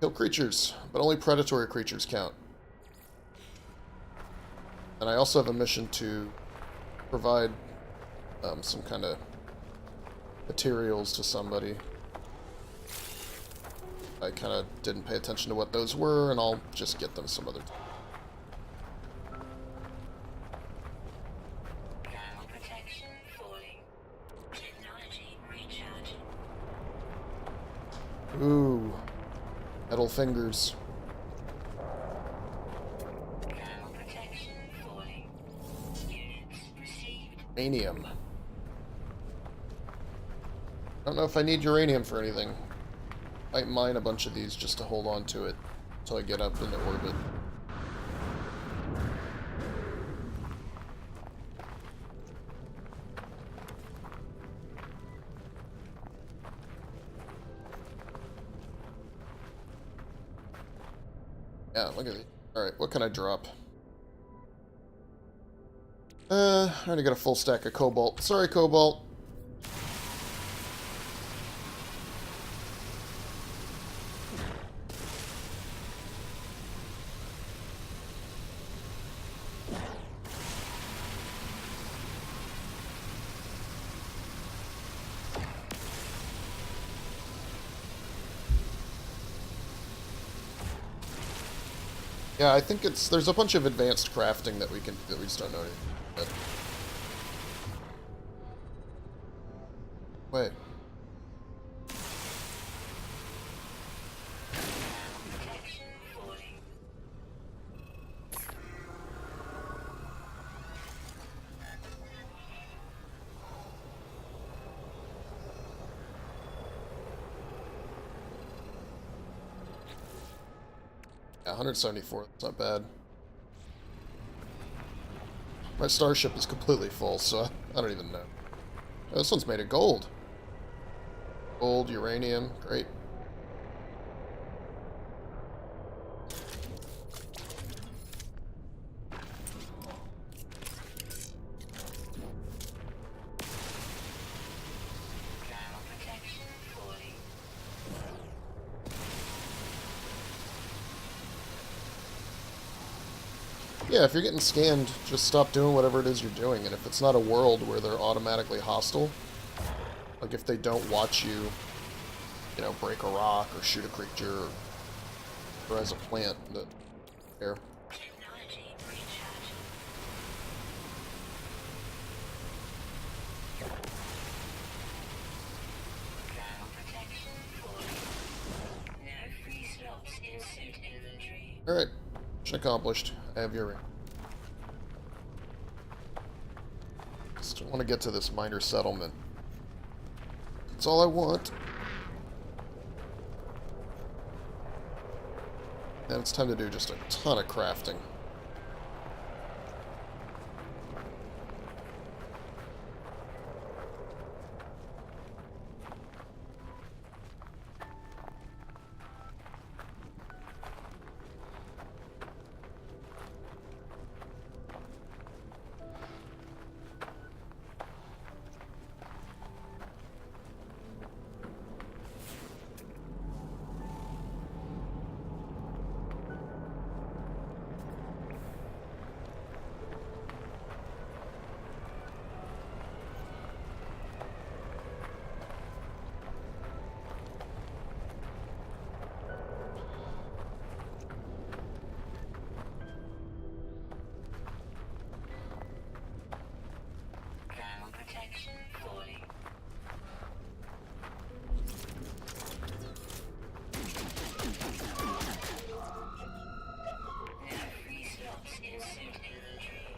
Kill creatures, but only predatory creatures count. And I also have a mission to provide some kind of materials to somebody. I kind of didn't pay attention to what those were, and I'll just get them some other time. Ooh, metal fingers. Uranium. I don't know if I need uranium for anything. Might mine a bunch of these just to hold on to it until I get up into orbit. Yeah, look at it. Alright, what can I drop? I already got a full stack of cobalt. Sorry, cobalt. Yeah, I think there's a bunch of advanced crafting that we just don't know anything about. Wait. Yeah, 174, that's not bad. My starship is completely full, so I don't even know. Oh, this one's made of gold. Gold, uranium, great. Thermal protection fully. Yeah, if you're getting scanned, just stop doing whatever it is you're doing. And if it's not a world where they're automatically hostile, like if they don't watch you, you know, break a rock or shoot a creature or as a plant, that there. Technology recharge. Thermal protection fully. No free slots in suit inventory. Alright, mission accomplished. I have your ring. Just want to get to this minor settlement. That's all I want. And it's time to do just a ton of crafting. Thermal protection fully. No free slots in suit inventory.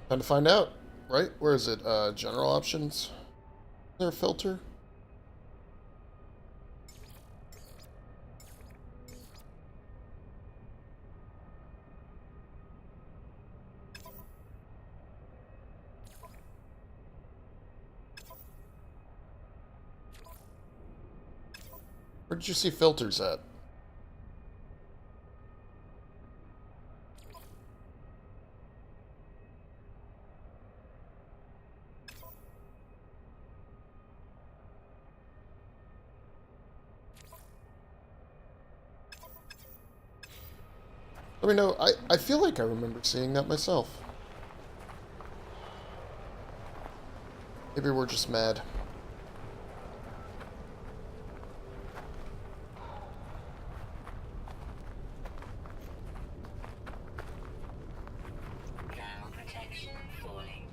Time to find out, right? Where is it? General options? Is there a filter? Where did you see filters at? Let me know. I feel like I remember seeing that myself. Maybe we're just mad. Thermal protection fully.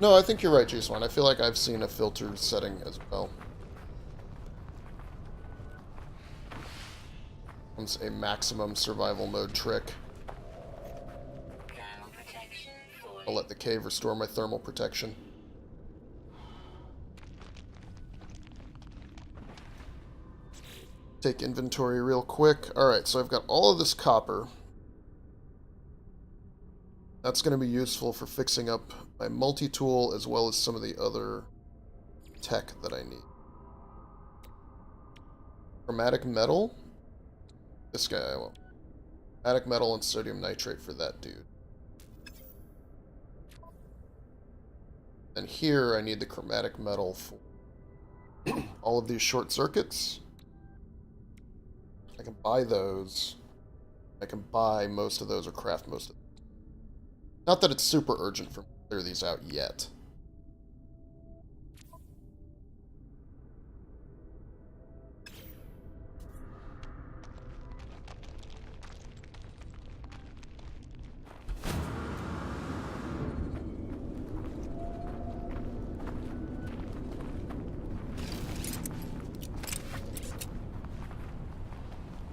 No, I think you're right, G-Swan. I feel like I've seen a filter setting as well. It's a maximum survival mode trick. Thermal protection fully. I'll let the cave restore my thermal protection. Take inventory real quick. Alright, so I've got all of this copper. That's going to be useful for fixing up my multi-tool as well as some of the other tech that I need. Chromatic metal? This guy I want. Chromatic metal and sodium nitrate for that dude. And here I need the chromatic metal for all of these short circuits. I can buy those. I can buy most of those or craft most of them. Not that it's super urgent for me to clear these out yet.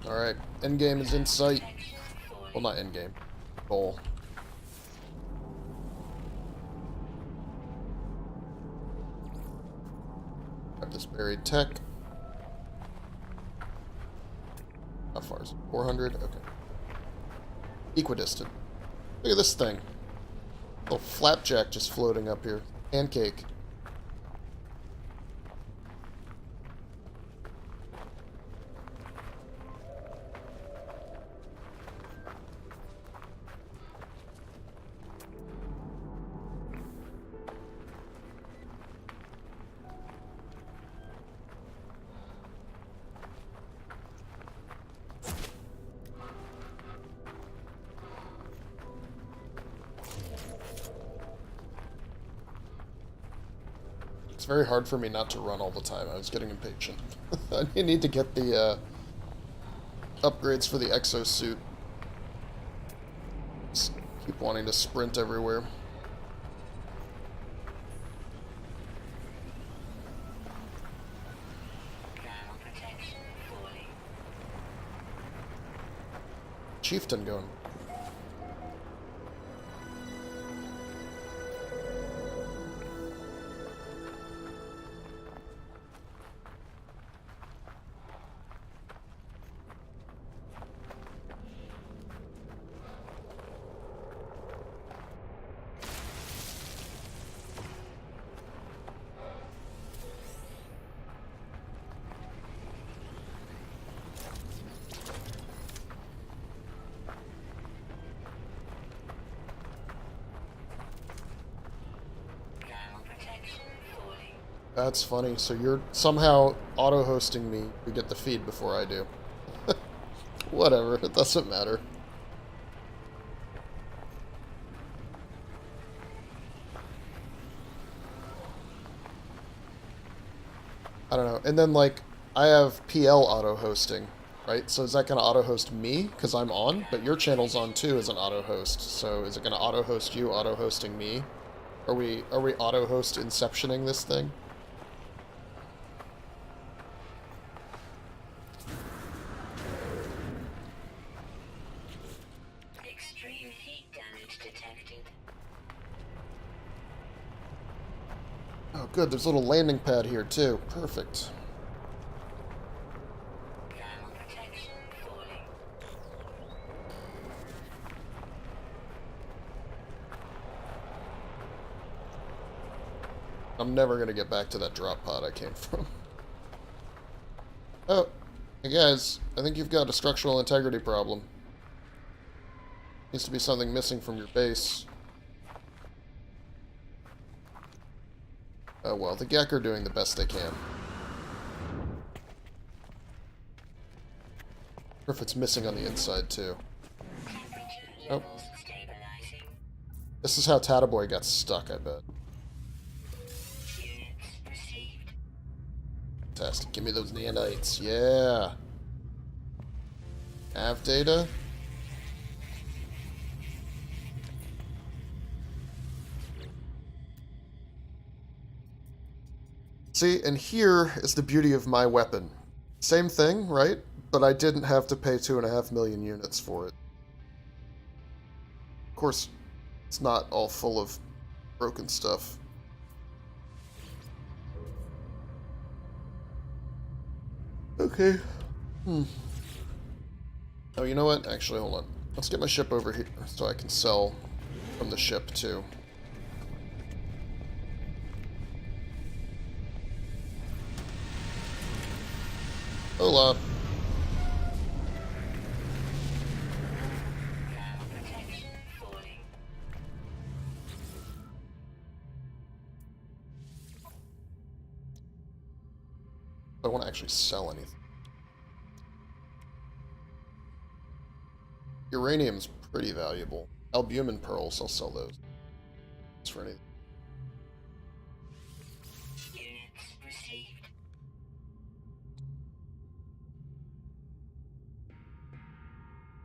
Alright, endgame is in sight. Well, not endgame. Goal. Got this buried tech. How far is it? 400? Okay. Equidistant. Look at this thing. Little flapjack just floating up here. Pancake. It's very hard for me not to run all the time. I was getting impatient. I need to get the upgrades for the exosuit. Just keep wanting to sprint everywhere. Chieftain going. That's funny. So you're somehow auto-hosting me to get the feed before I do. Whatever, it doesn't matter. I don't know. And then, like, I have PL auto-hosting, right? So is that going to auto-host me because I'm on? But your channel's on too as an auto-host. So is it going to auto-host you, auto-hosting me? Are we auto-host inceptioning this thing? Extreme heat damage detected. Oh, good. There's a little landing pad here, too. Perfect. Thermal protection falling. I'm never going to get back to that drop pod I came from. Oh, hey guys. I think you've got a structural integrity problem. Needs to be something missing from your base. Oh well, the Gek are doing the best they can. Or if it's missing on the inside, too. Oh. Stabilizing. This is how Tataboy got stuck, I bet. Units received. Fantastic. Give me those nanites. Yeah. Have data. See, and here is the beauty of my weapon. Same thing, right? But I didn't have to pay 2.5 million units for it. Of course, it's not all full of broken stuff. Okay. Oh, you know what? Actually, hold on. Let's get my ship over here so I can sell from the ship, too. Hola. Thermal protection falling. I don't want to actually sell anything. Uranium's pretty valuable. Albumin pearls, I'll sell those. It's for anything. Units received.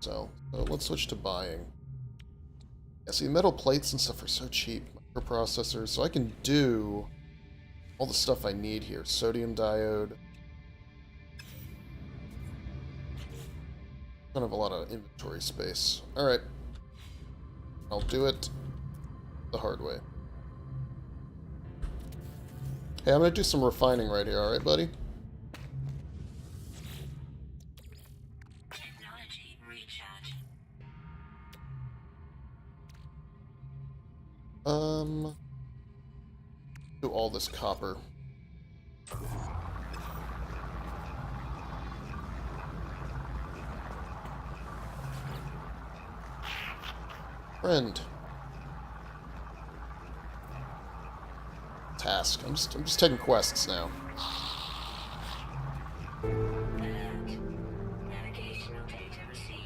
So let's switch to buying. Yeah, see, metal plates and stuff are so cheap. Microprocessors, so I can do all the stuff I need here. Sodium diode. Don't have a lot of inventory space. Alright. I'll do it the hard way. Hey, I'm gonna do some refining right here, alright, buddy? Technology recharge. Do all this copper. Friend. Task. I'm just taking quests now. Alert. Navigational data received.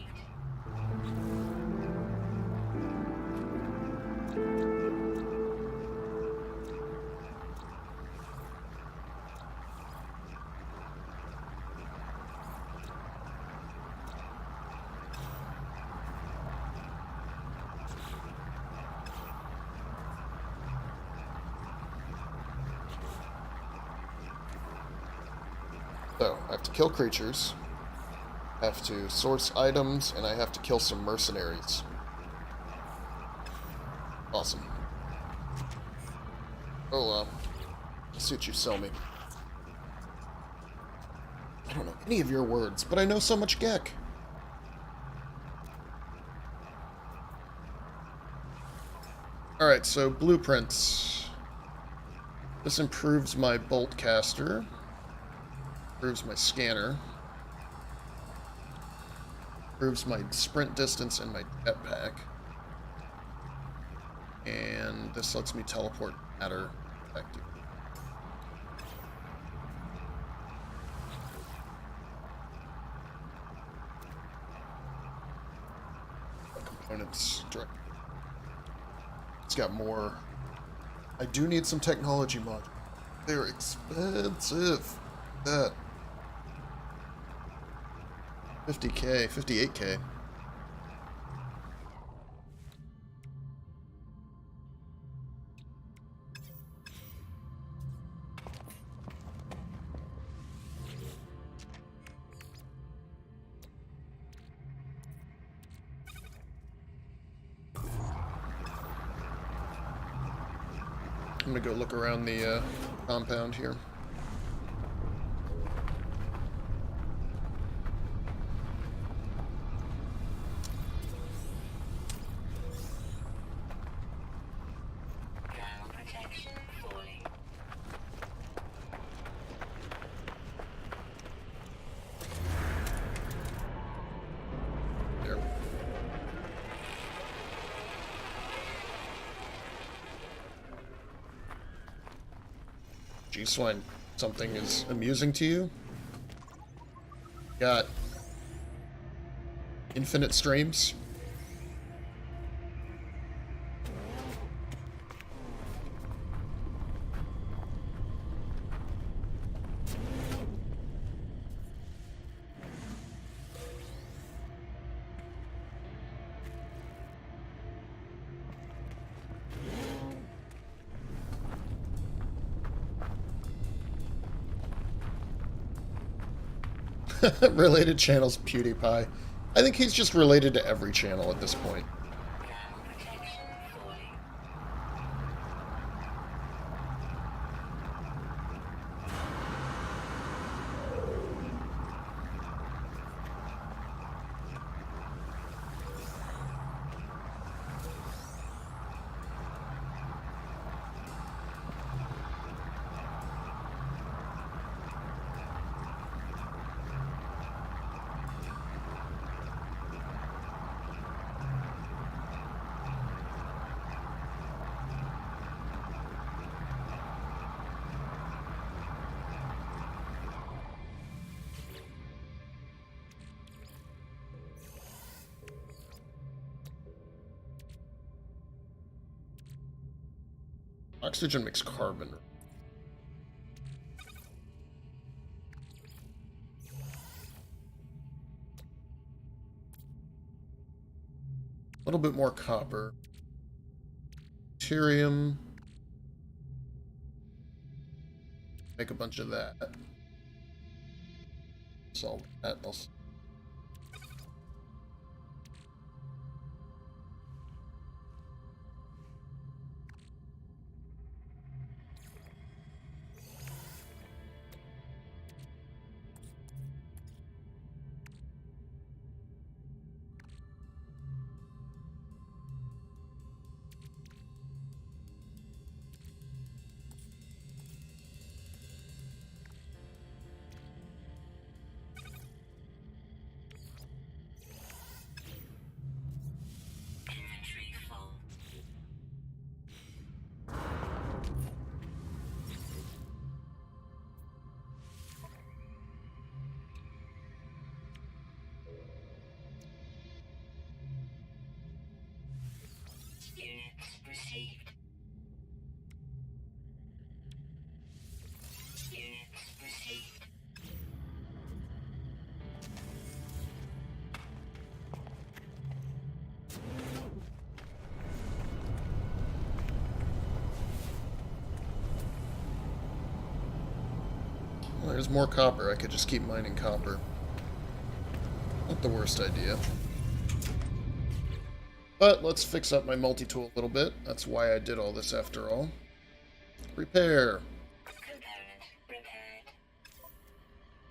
So, I have to kill creatures, I have to source items, and I have to kill some mercenaries. Awesome. Oh, I'll see what you sell me. I don't know any of your words, but I know so much Gek. Alright, so blueprints. This improves my bolt caster. Improves my scanner. Improves my sprint distance and my jetpack. And this lets me teleport matter effectively. Components direct. It's got more. I do need some technology modules. They're expensive. That 50k, 58k. I'm gonna go look around the compound here. Ground protection falling. There. G-Swine, something is amusing to you? Got infinite streams? Related channels, PewDiePie. I think he's just related to every channel at this point. Ground protection falling. Oxygen makes carbon. A little bit more copper. Deuterium. Make a bunch of that. Solve that. there's more copper. I could just keep mining copper. Not the worst idea. But let's fix up my multi-tool a little bit. That's why I did all this after all. Repair. Component repaired.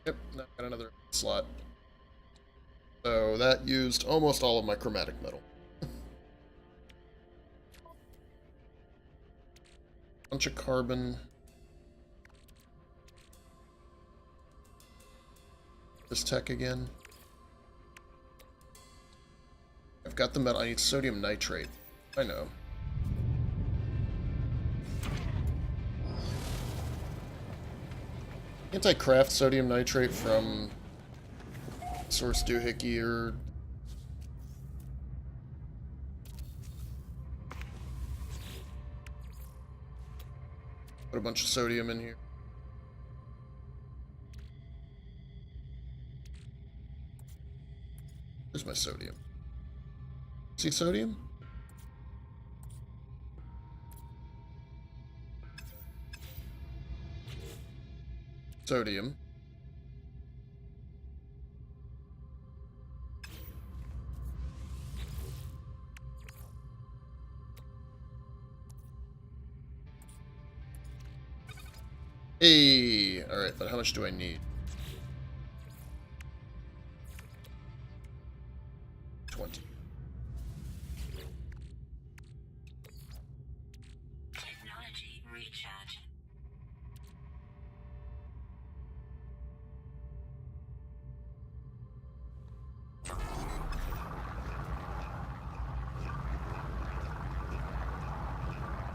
Yep, now I got another slot. So that used almost all of my chromatic metal. Bunch of carbon. This tech again. I've got the metal. I need sodium nitrate. I know. Can't I craft sodium nitrate from source doohickey or... Put a bunch of sodium in here. Where's my sodium? See sodium? Sodium. Hey! Alright, but how much do I need? 20. Technology recharge.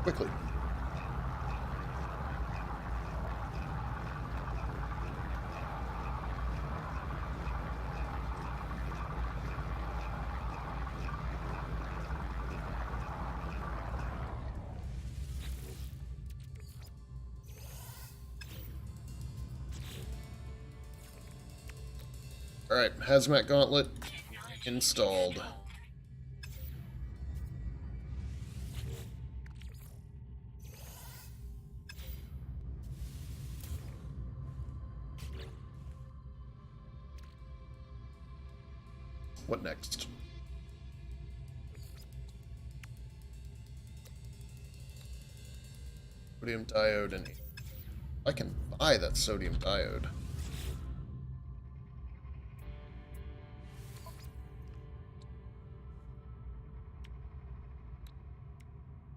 Quickly. Alright, hazmat gauntlet installed. What next? Sodium diode and... I can buy that sodium diode.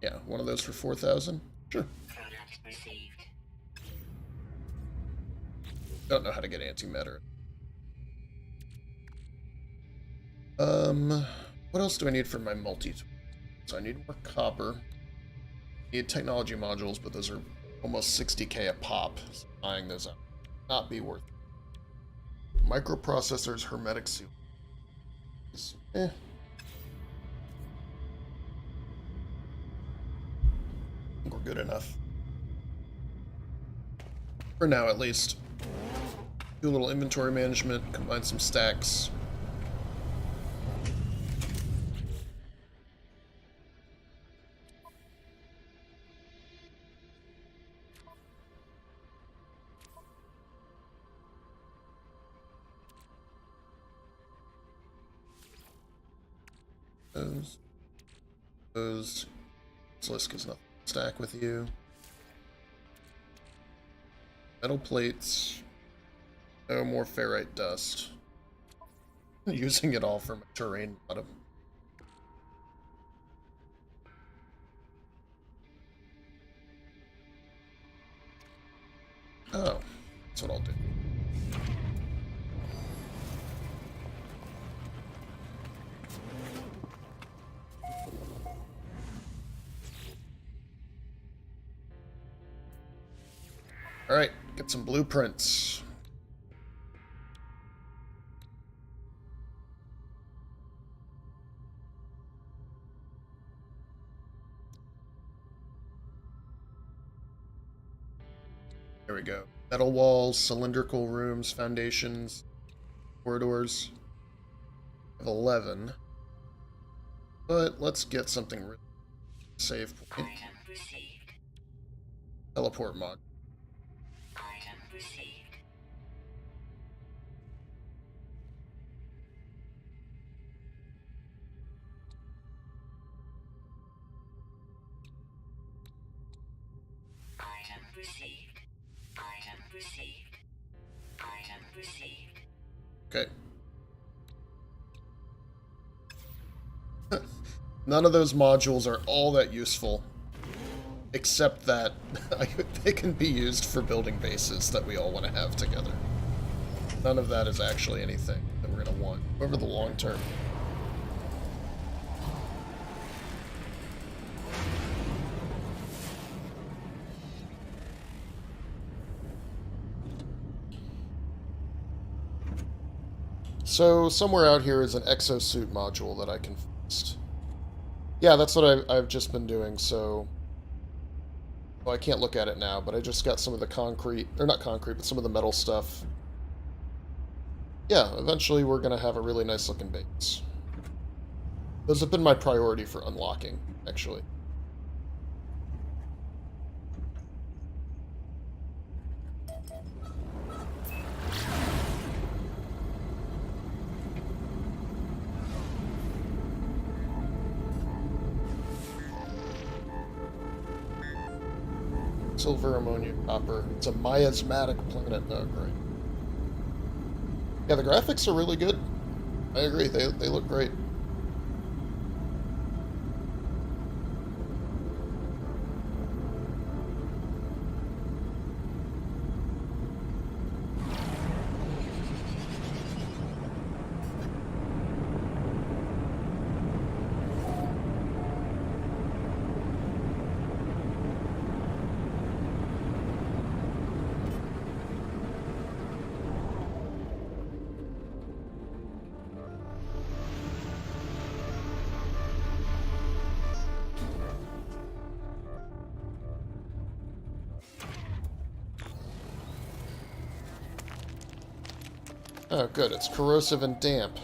Yeah, one of those for 4,000? Sure. Product received. Don't know how to get antimatter. What else do I need for my multi-tool? So I need more copper. I need technology modules, but those are almost 60k a pop. So buying those up not be worth it. Microprocessors, hermetic seal. Eh. I think we're good enough. For now, at least. Do a little inventory management, combine some stacks. Those. Slisk is nothing to stack with you. Metal plates. No more ferrite dust. Using it all for my terrain bottom. Oh, that's what I'll do. Alright, get some blueprints. There we go. Metal walls, cylindrical rooms, foundations, corridors. I have 11. But let's get something really save point. Item received. Teleport mod. Item received. received. Item received. Item received. Okay. None of those modules are all that useful, except that they can be used for building bases that we all want to have together. None of that is actually anything that we're going to want over the long term. So, somewhere out here is an exosuit module that I can fix. Yeah, that's what I've just been doing, so... Well, I can't look at it now, but I just got some of the concrete... Or not concrete, but some of the metal stuff. Yeah, eventually we're going to have a really nice looking base. Those have been my priority for unlocking, actually. Silver, ammonia, copper. It's a miasmatic planet. Oh, great. Yeah, the graphics are really good. I agree. They look great. Oh, good. It's corrosive and damp.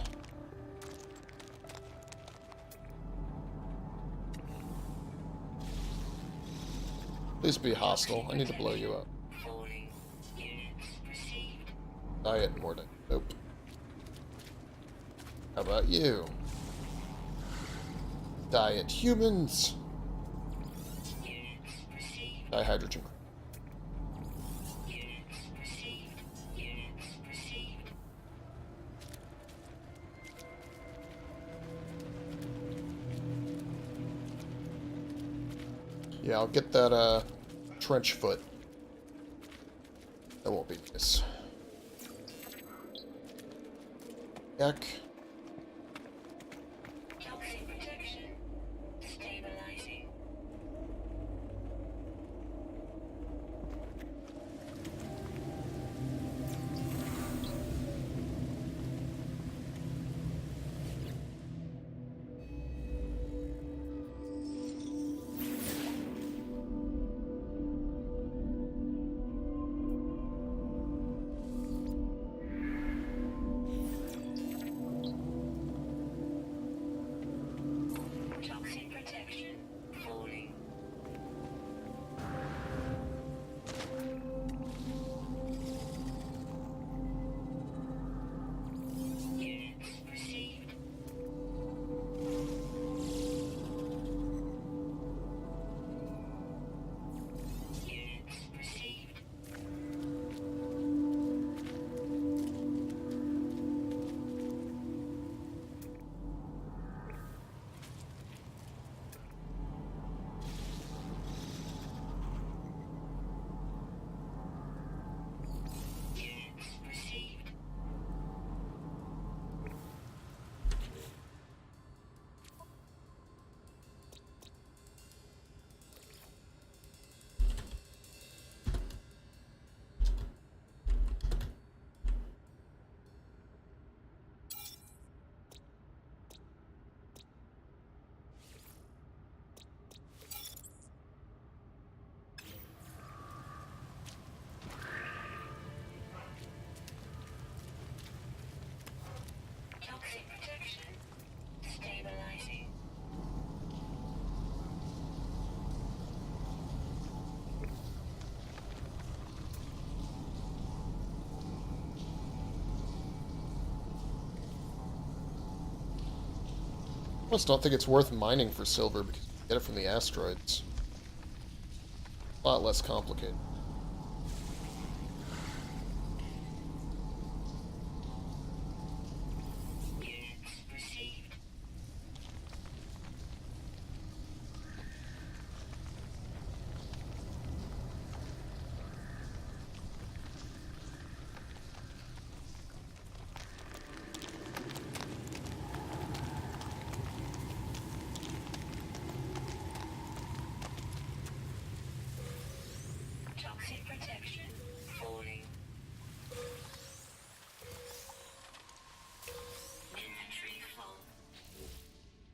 Please be hostile. I need to blow you up. Falling. Units received. Diet Mordant. Nope. How about you? Diet humans. Units received. Dihydrogen. Units received. Units received. Yeah, I'll get that, trench foot. That won't be nice. Yak. Toxic protection. Stabilizing. Toxic protection. Falling. Units received. Units received. Units received. Toxic protection. Stabilizing. I almost don't think it's worth mining for silver because you get it from the asteroids. A lot less complicated.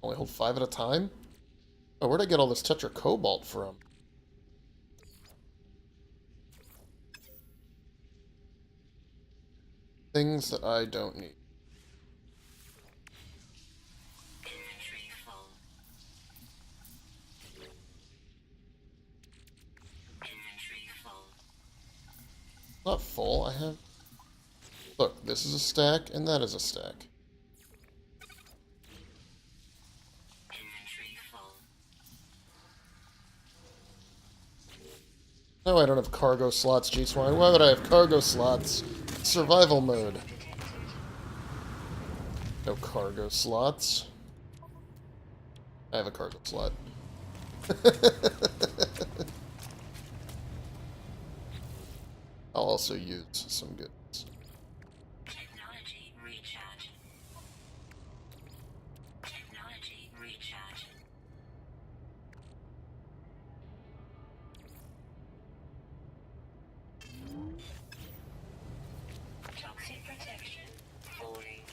Only hold 5 at a time? Oh, where'd I get all this Tetra Cobalt from? Things that I don't need. Inventory full. Inventory full. Not full, I have... Look, this is a stack, and that is a stack. Inventory full. No, I don't have cargo slots, G-Swine. Why would I have cargo slots? Survival mode. Detected. No cargo slots. I have a cargo slot. I'll also use some goods. Technology recharge. Technology recharge. Toxic protection falling.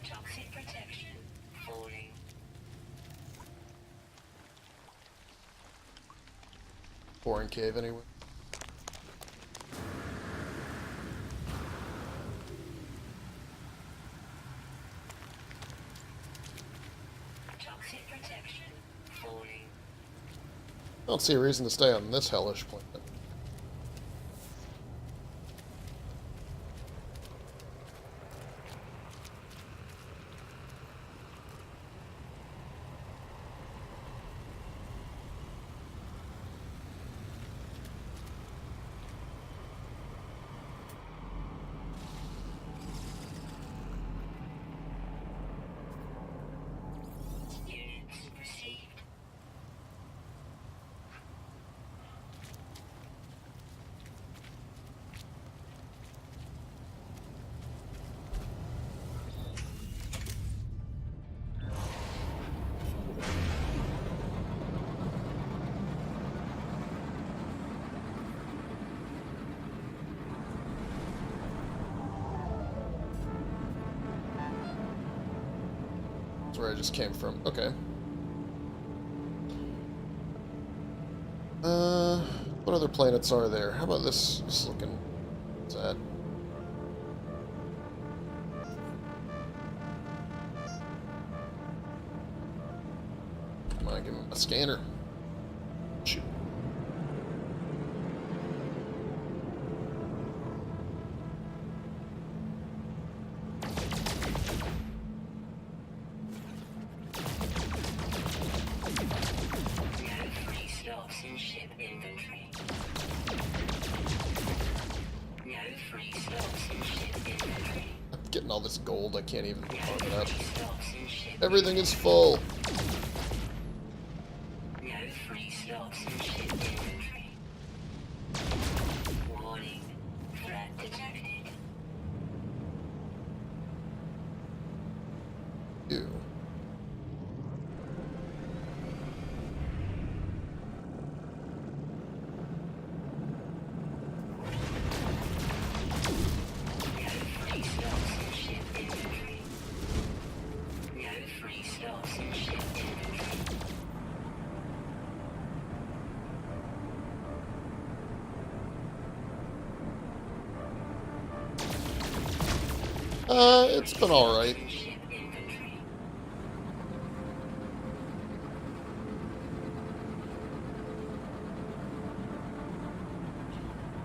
Toxic protection falling. Boring cave anyway. Toxic protection falling. I don't see a reason to stay on this hellish planet. Units received. That's where I just came from. Okay. What other planets are there? How about this? Just looking sad. Come on, give me a scanner. Shoot. No free slots in ship inventory. No free slots in ship inventory. I'm getting all this gold. I can't even No farm it up. free slots in ship. Everything is full. No free slots in ship inventory. Warning. Threat detected. Ew. No free slots in ship inventory. No free slots in ship inventory. It's been alright. In ship inventory.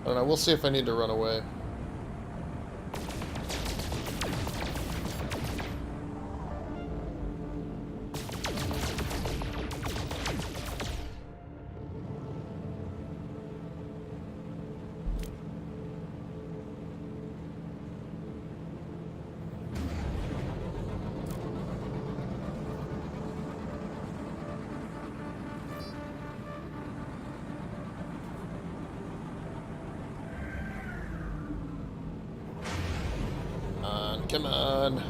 I don't know. We'll see if I need to run away. Come on.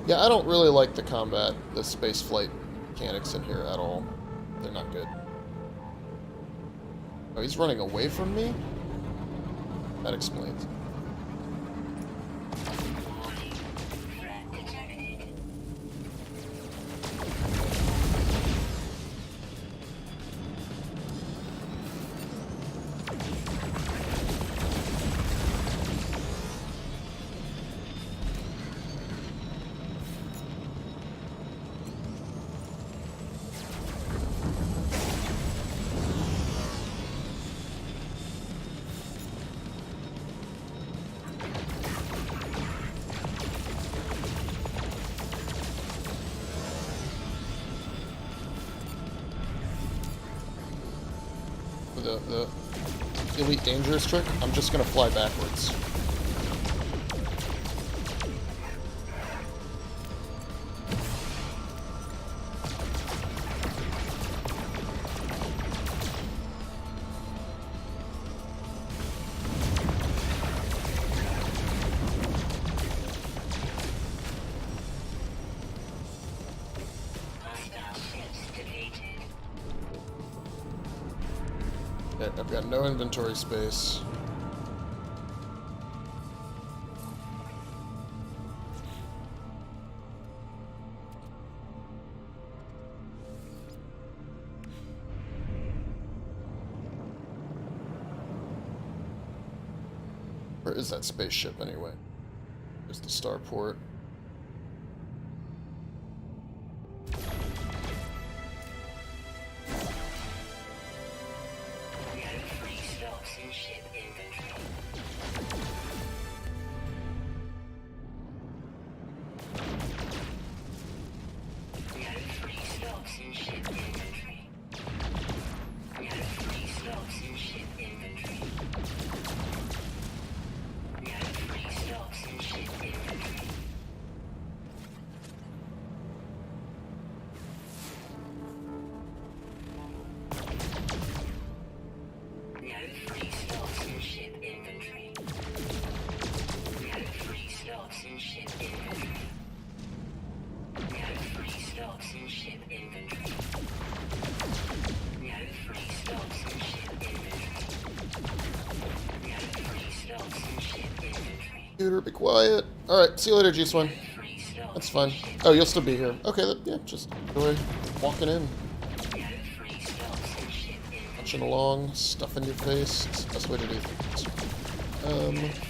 Yeah, I don't really like the combat, the space flight mechanics in here at all. They're not good. Oh, he's running away from me? That explains. Threat detected. The Elite Dangerous trick, I'm just gonna fly backwards. Hostile ships defeated. Okay, I've got no inventory space. Where is that spaceship anyway? There's the starport. No free slots in ship inventory. No free slots in ship inventory. No free slots in ship inventory. No free slots in ship inventory. No free slots in ship inventory. No free slots in ship inventory. No free slots in ship inventory. No free slots in ship inventory. No free slots in ship inventory. Computer, be quiet. Alright, see you later, G-Swine. Free slots. That's fine. Oh, you'll still be here. Okay, yeah, just enjoy walking in, No free slots in ship inventory. punching along, stuff in your face. It's the best way to do things.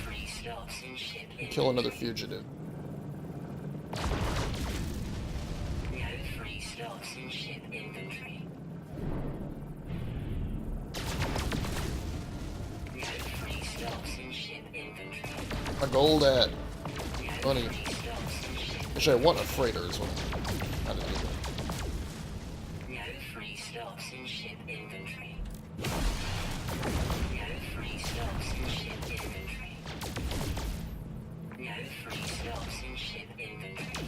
Free slots in ship inventory. Kill another fugitive. No free slots in ship inventory. No free slots in ship inventory. My gold at. No Funny. free slots in ship. Actually, I want a freighter as well. How to do that. No free slots in ship inventory. No free slots in ship inventory. No free slots in ship inventory.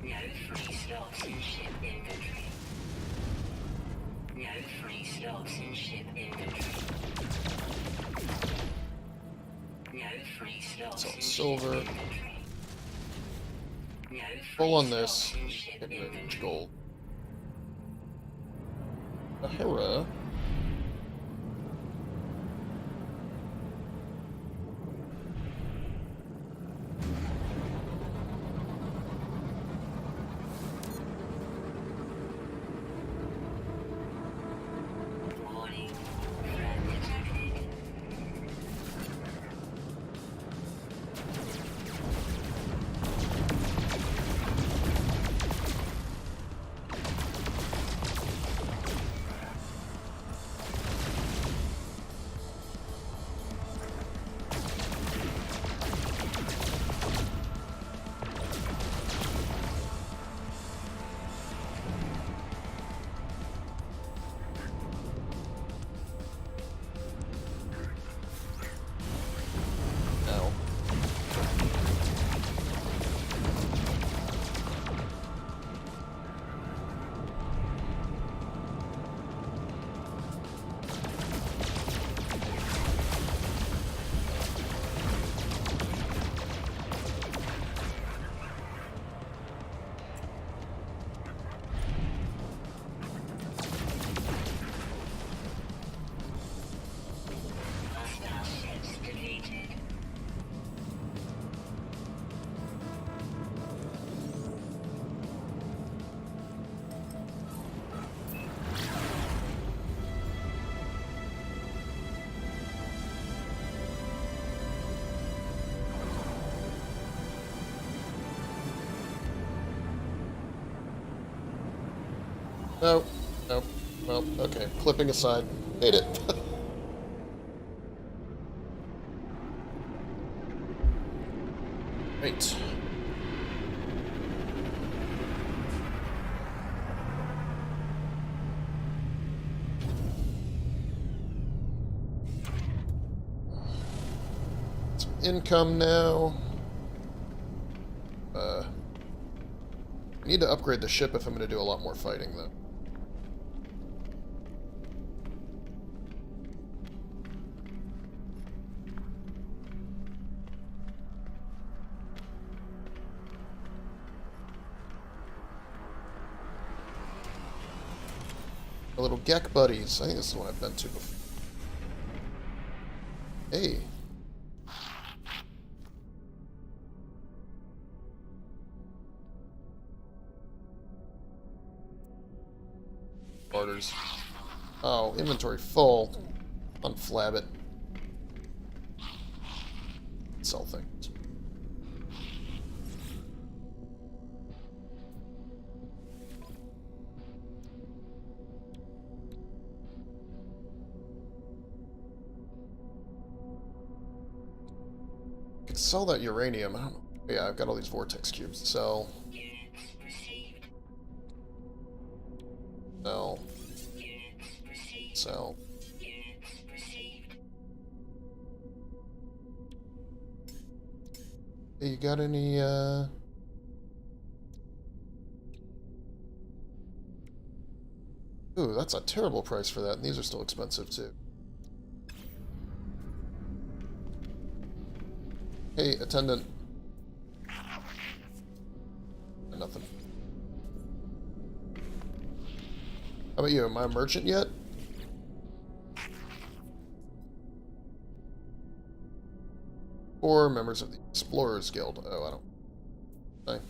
No free slots in ship inventory. No free slots in ship inventory. No free slots It's all in silver. ship inventory. No Full on free this. slots in ship Getting rid of inventory. gold. A Hera. Warning. Threat detected. No. No. Well, okay. Clipping aside. Made it. Right. Some income now. I need to upgrade the ship if I'm going to do a lot more fighting, though. The little Gek buddies. I think this is the one I've been to before. Hey. Barters. Oh, inventory full. Unflab it. Sell things. I could sell that uranium. I don't know. Yeah, I've got all these vortex cubes to sell. Units received. Sell. Units received. Sell. Units received. Hey, you got any, Ooh, that's a terrible price for that, and these are still expensive, too. Hey, attendant. Nothing. How about you? Am I a merchant yet? Or members of the Explorers Guild? Oh, I don't. Okay.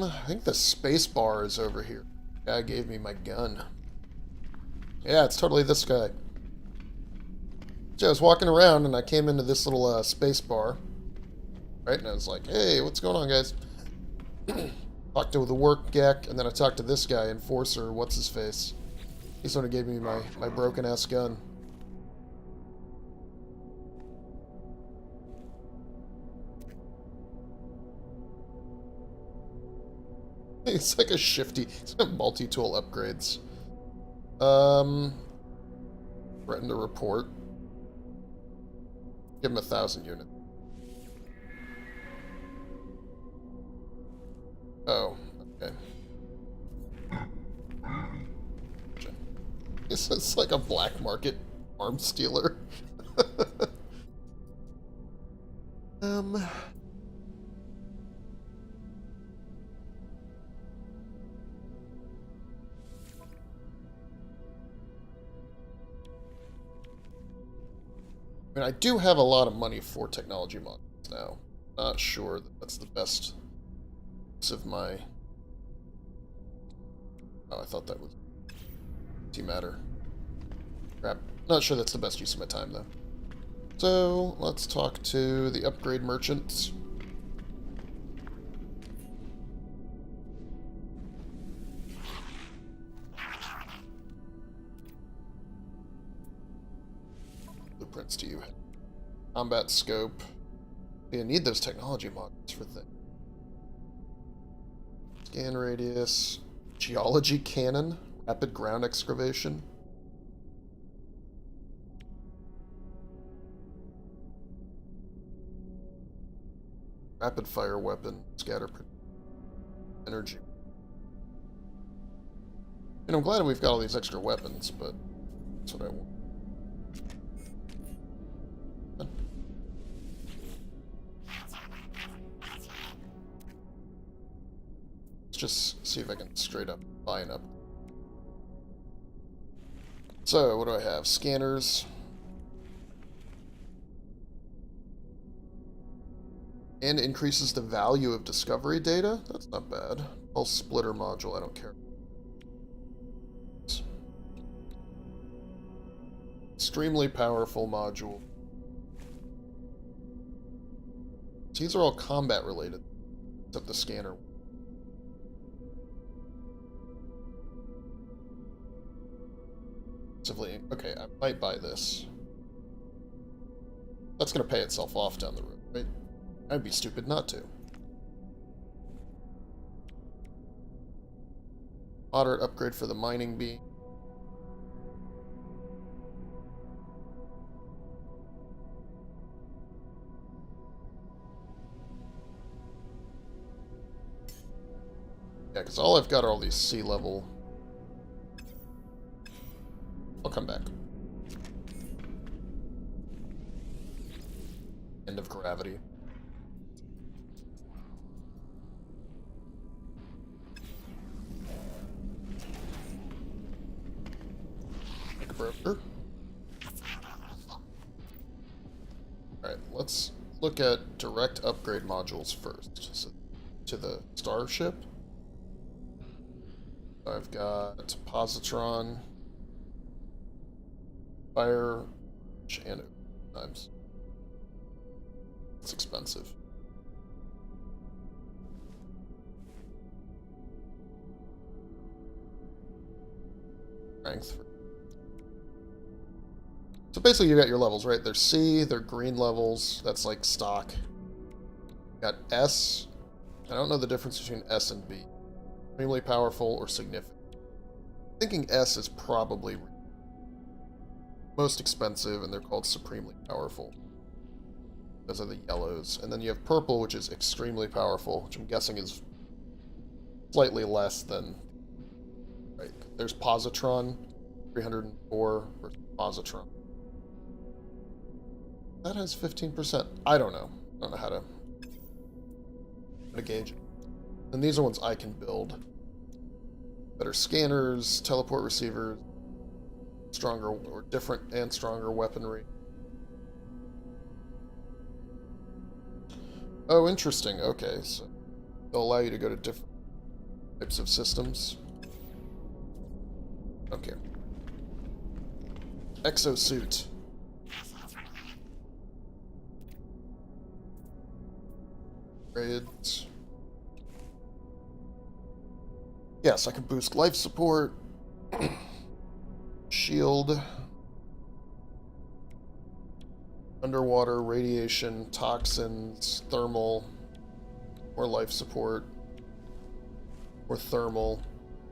I think the space bar is over here. Guy gave me my gun. Yeah, it's totally this guy. So I was walking around and I came into this little space bar. Right, and I was like, hey, what's going on, guys? Talked to the work gek, and then I talked to this guy, Enforcer, what's-his-face. He sort of gave me my broken-ass gun. It's like a shifty, it's got multi-tool upgrades. Threaten to report. Give him 1,000 units. Oh, okay. It's like a black market arms stealer. I mean, I do have a lot of money for technology modules now. Not sure that that's the best use of my... Oh, I thought that was antimatter. Crap. Not sure that's the best use of my time, though. So, let's talk to the upgrade merchants. Blueprints to you. Combat scope. You need those technology modules for things. Scan radius. Geology cannon. Rapid ground excavation. Rapid fire weapon. Scatter energy. And I'm glad we've got all these extra weapons, but that's what I want. just see if I can straight up buy an up. So, what do I have? Scanners. And increases the value of discovery data? That's not bad. Pulse splitter module, I don't care. Extremely powerful module. These are all combat related, except the scanner. Okay, I might buy this. That's going to pay itself off down the road, right? I'd be stupid not to. Moderate upgrade for the mining bee. Yeah, because all I've got are all these sea level. I'll come back. End of gravity. Broker. Alright, let's look at direct upgrade modules first. So, to the starship. I've got positron, fire, and times. It's expensive. Strength. So basically you got your levels, right? They're C, they're green levels, that's like stock. You got S. I don't know the difference between S and B. Extremely powerful or significant. Thinking S is probably most expensive, and they're called supremely powerful. Those are the yellows. And then you have purple, which is extremely powerful, which I'm guessing is slightly less than... Right. There's positron, 304 versus positron. That has 15%. I don't know. I don't know how to gauge it. And these are ones I can build. Better scanners, teleport receivers, stronger or different and stronger weaponry. Oh, interesting. Okay, so they'll allow you to go to different types of systems. Okay. Exosuit. Grades. Yes, I can boost life support. Shield. Underwater, radiation, toxins, thermal. More life support. More thermal.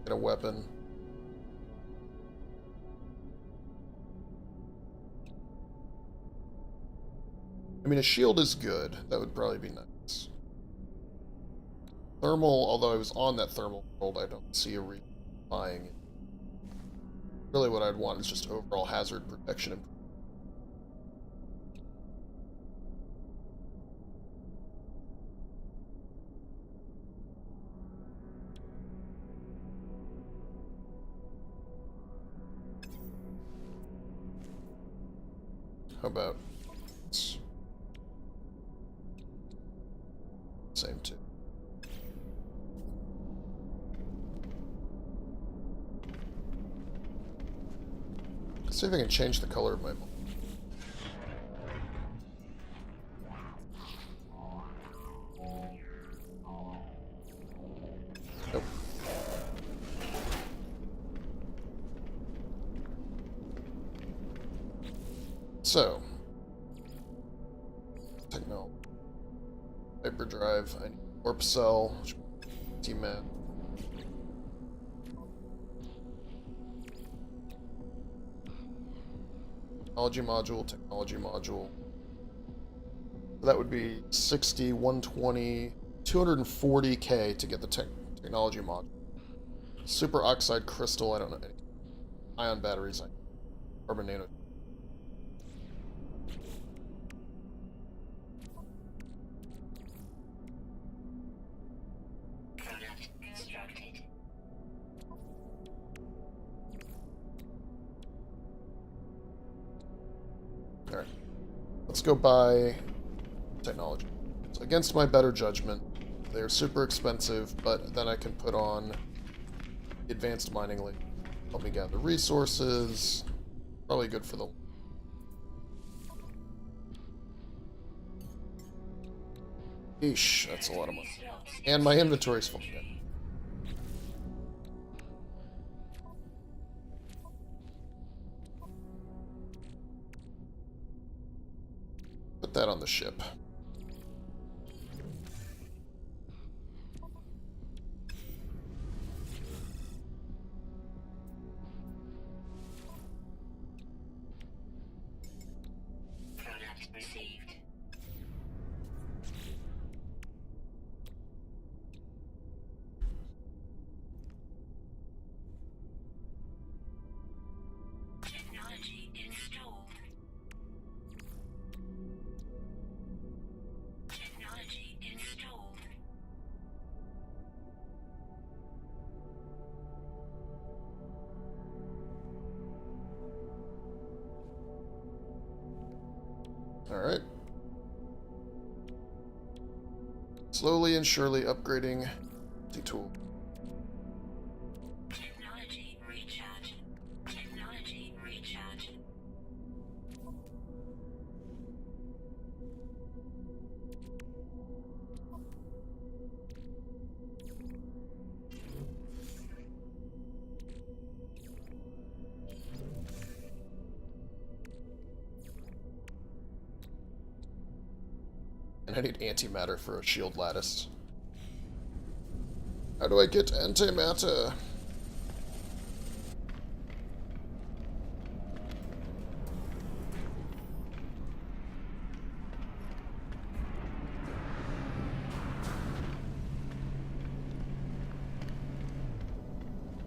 And a weapon. I mean, a shield is good. That would probably be nice. Thermal, although I was on that thermal world, I don't see a reason buying it. Really what I'd want is just overall hazard protection. How about same too? Let's see if I can change the color of my ball. Nope. So, technology. Hyperdrive. I need warp cell. T-man. Technology module, technology module. So that would be 60, 120, 240k to get the technology module. Super oxide crystal, I don't know any. Ion batteries, carbon nano. Product construction. Alright. Let's go buy technology. So against my better judgment, they're super expensive, but then I can put on advanced mining link. Help me gather resources. Probably good for the... Eesh, that's a lot of money. And my inventory's full again. Put that on the ship. Product received. Technology installed. Technology installed. Alright. Slowly and surely upgrading the tool. Technology recharge. Technology recharge. And I need antimatter for a shield lattice. How do I get antimatter?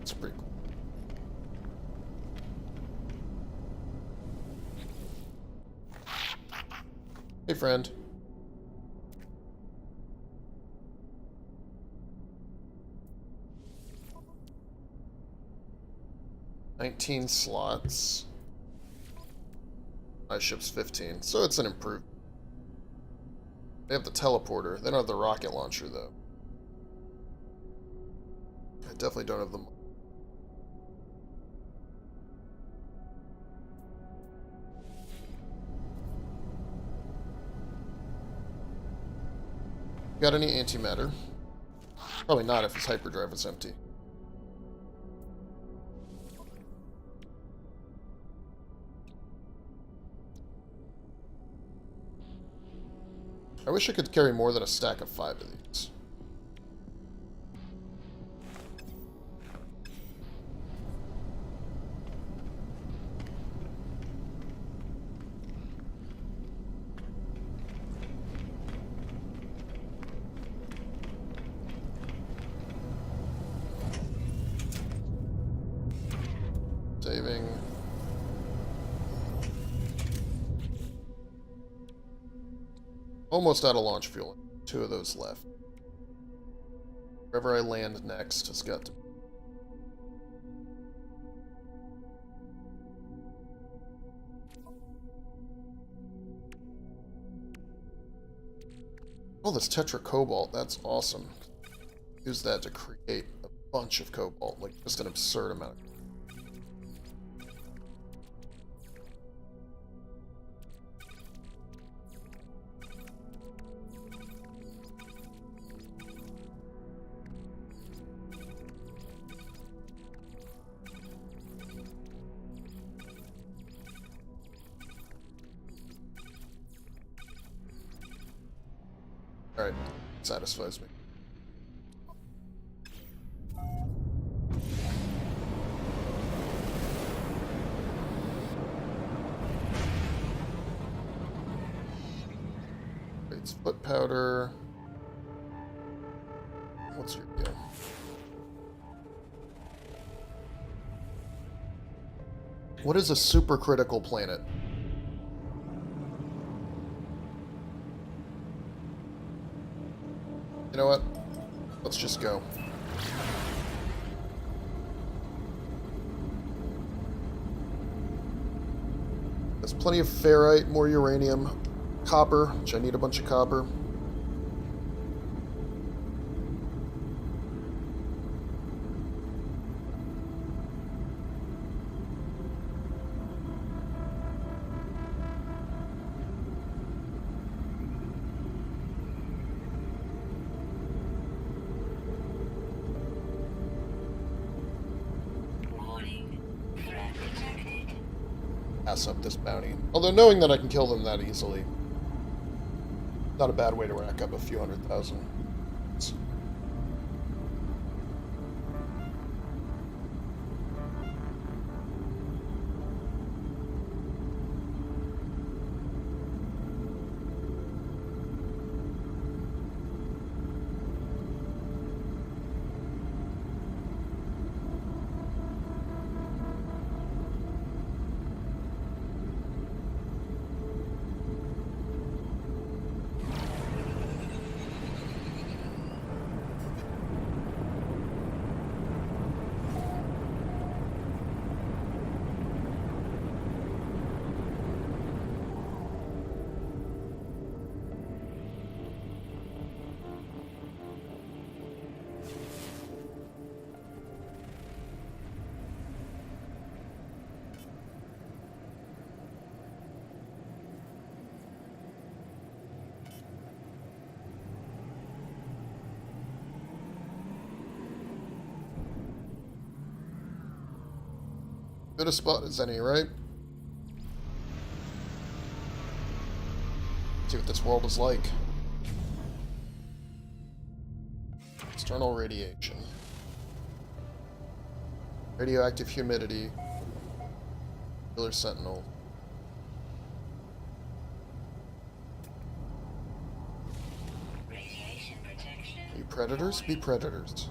It's pretty cool. Hey, friend. $19 slots. My ship's 15, so it's an improvement. They have the teleporter. They don't have the rocket launcher, though. I definitely don't have the... Got any antimatter? Probably not if his hyperdrive is empty. I wish I could carry more than a stack of 5 of these. Saving. Almost out of launch fuel. 2 of those left. Wherever I land next has got to... Oh, this tetra cobalt. That's awesome. Use that to create a bunch of cobalt. Like, just an absurd amount. Alright, satisfies me. It's foot powder. What's your deal? What is a supercritical planet? You know what? Let's just go. There's plenty of ferrite, more uranium, copper, which I need a bunch of copper. Warning. Threat detected. Pass up this bounty. Although knowing that I can kill them that easily, not a bad way to rack up a few 100,000. Good a spot as any, right? See what this world is like. External radiation. Radioactive humidity. Killer sentinel. Radiation protection. You predators? Be predators.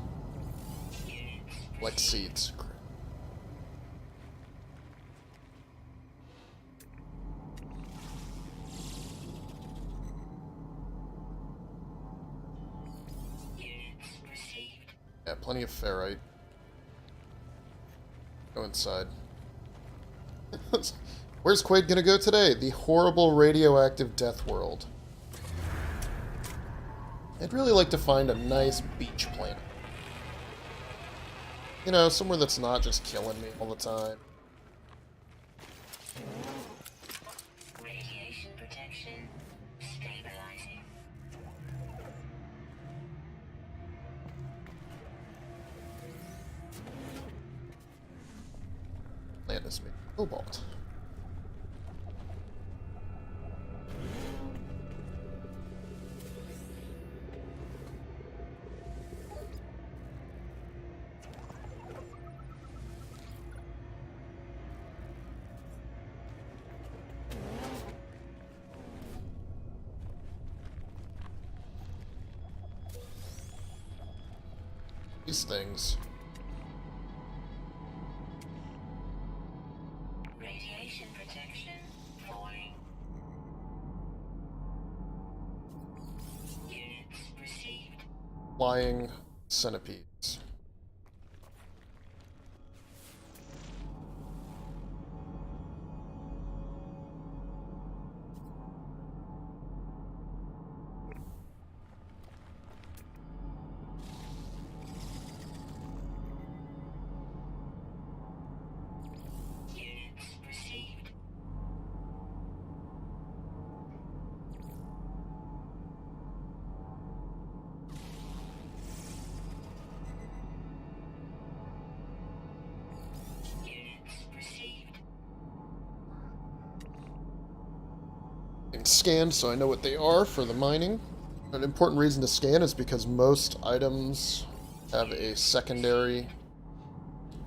Units. Like seeds. Units received. Yeah, plenty of ferrite. Go inside. Where's Quade gonna go today? The horrible radioactive death world. I'd really like to find a nice beach planet. You know, somewhere that's not just killing me all the time. Radiation protection stabilizing. Land is made of cobalt. These things. Radiation protection falling. Units received. Flying centipedes. Units received. Units received. Being scanned so I know what they are for the mining. An important reason to scan is because most items have a secondary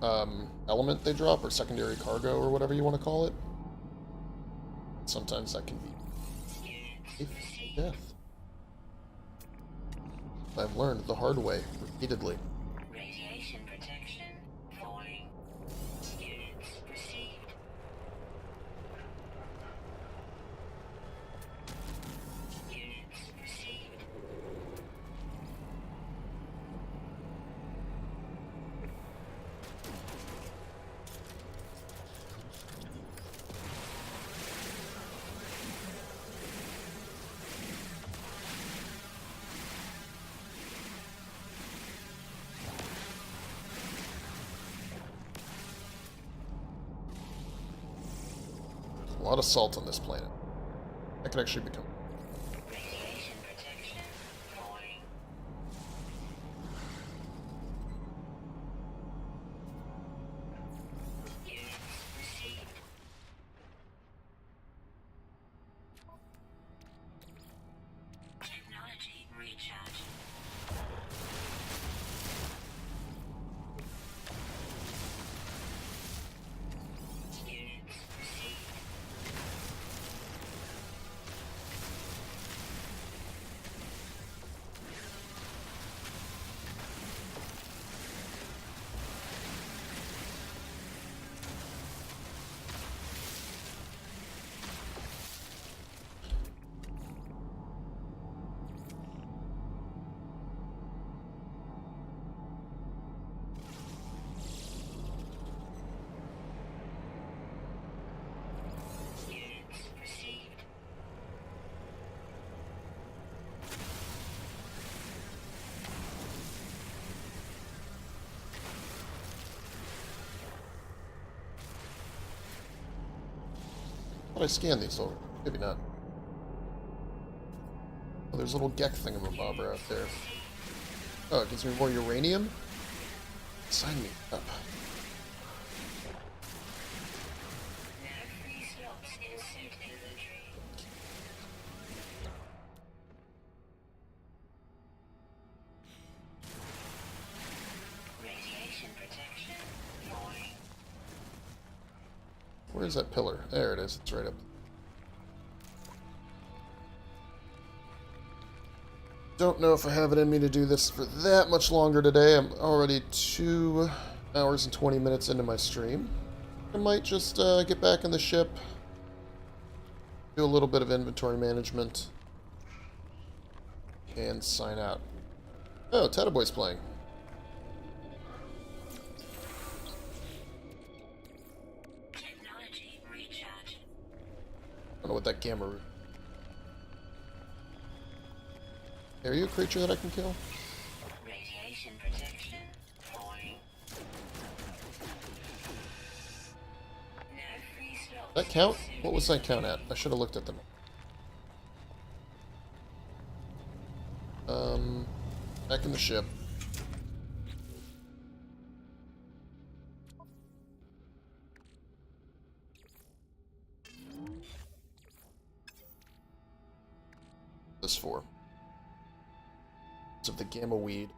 element they drop, or secondary cargo, or whatever you want to call it. Sometimes that can be Units received. death. I've learned the hard way, repeatedly. Radiation protection falling. Units received. Units received. lot of salt on this planet. That could actually become... Radiation protection falling. Units received. Technology recharge. Units received. Units received. How did I scan these over? Maybe not. Oh, there's a little Gek thingamabobber out there. Oh, it gives me more uranium? Sign me up. No free slots in suit inventory. Radiation protection falling. Where's that pillar? There it is. It's right up. Don't know if I have it in me to do this for that much longer today. I'm already 2 hours and 20 minutes into my stream. I might just get back in the ship, do a little bit of inventory management, and sign out. Oh, Tataboy's playing. Technology recharge. I don't know what that gamma... Are you a creature that I can kill? Radiation protection falling. No free slots. That count? What was that count at? I should have looked at them. Back in the ship. This for. Of the gamma weed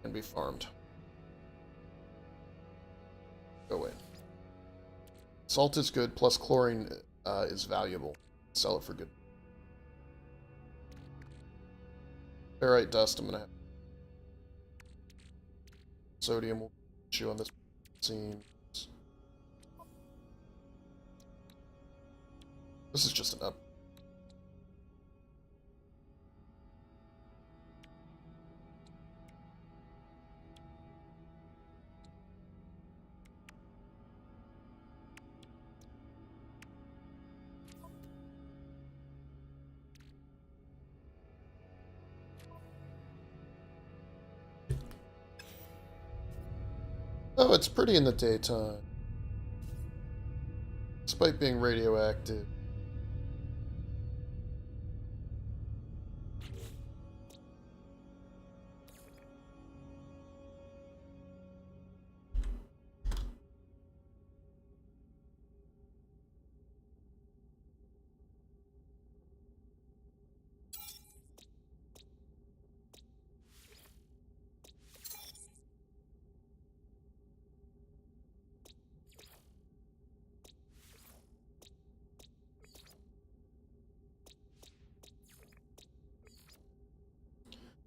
can be farmed. Go away. Salt is good, plus chlorine is valuable. Sell it for good. Ferrite dust, I'm gonna have. Sodium will chew on this scene. This is just an up. Oh, it's pretty in the daytime. Despite being radioactive.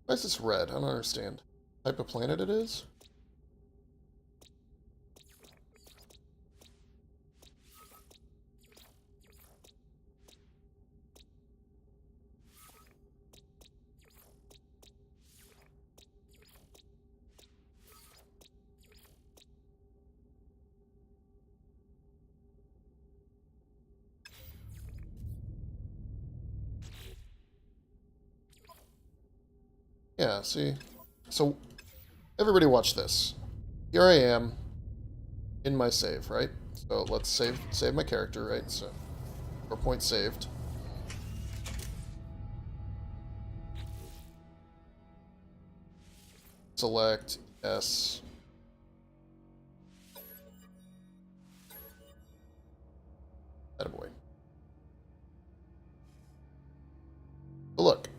Why is this red? I don't understand. Type of planet it is? Yeah, see? So, everybody watch this. Here I am, in my save, right? So let's save my character, right? So 4 points saved. Select S. Attaboy. But look,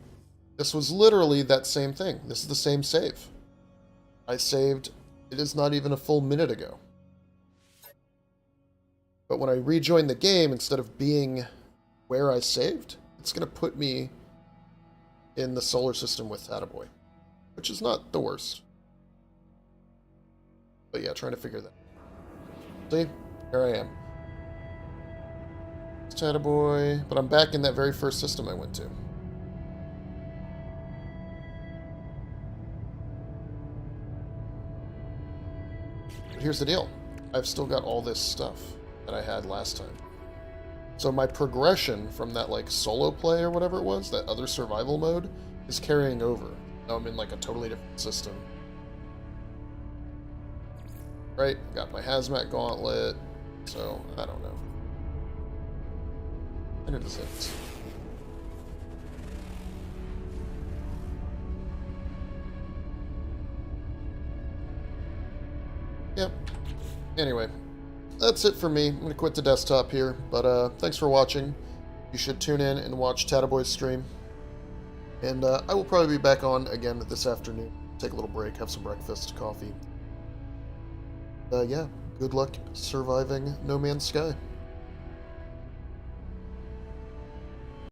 this was literally that same thing. This is the same save. I saved, it is not even a full minute ago. But when I rejoin the game, instead of being where I saved, it's going to put me in the solar system with Attaboy, which is not the worst. But yeah, trying to figure that out. See? Here I am. It's Attaboy, but I'm back in that very first system I went to. But here's the deal. I've still got all this stuff that I had last time. So my progression from that like solo play or whatever it was, that other survival mode, is carrying over. Now I'm in like a totally different system. Right? Got my hazmat gauntlet. So, I don't know. And it is it. Yep. Anyway, that's it for me. I'm going to quit the desktop here, but thanks for watching. You should tune in and watch Attaboy's stream. And I will probably be back on again this afternoon. Take a little break, have some breakfast, coffee. Yeah, good luck surviving No Man's Sky.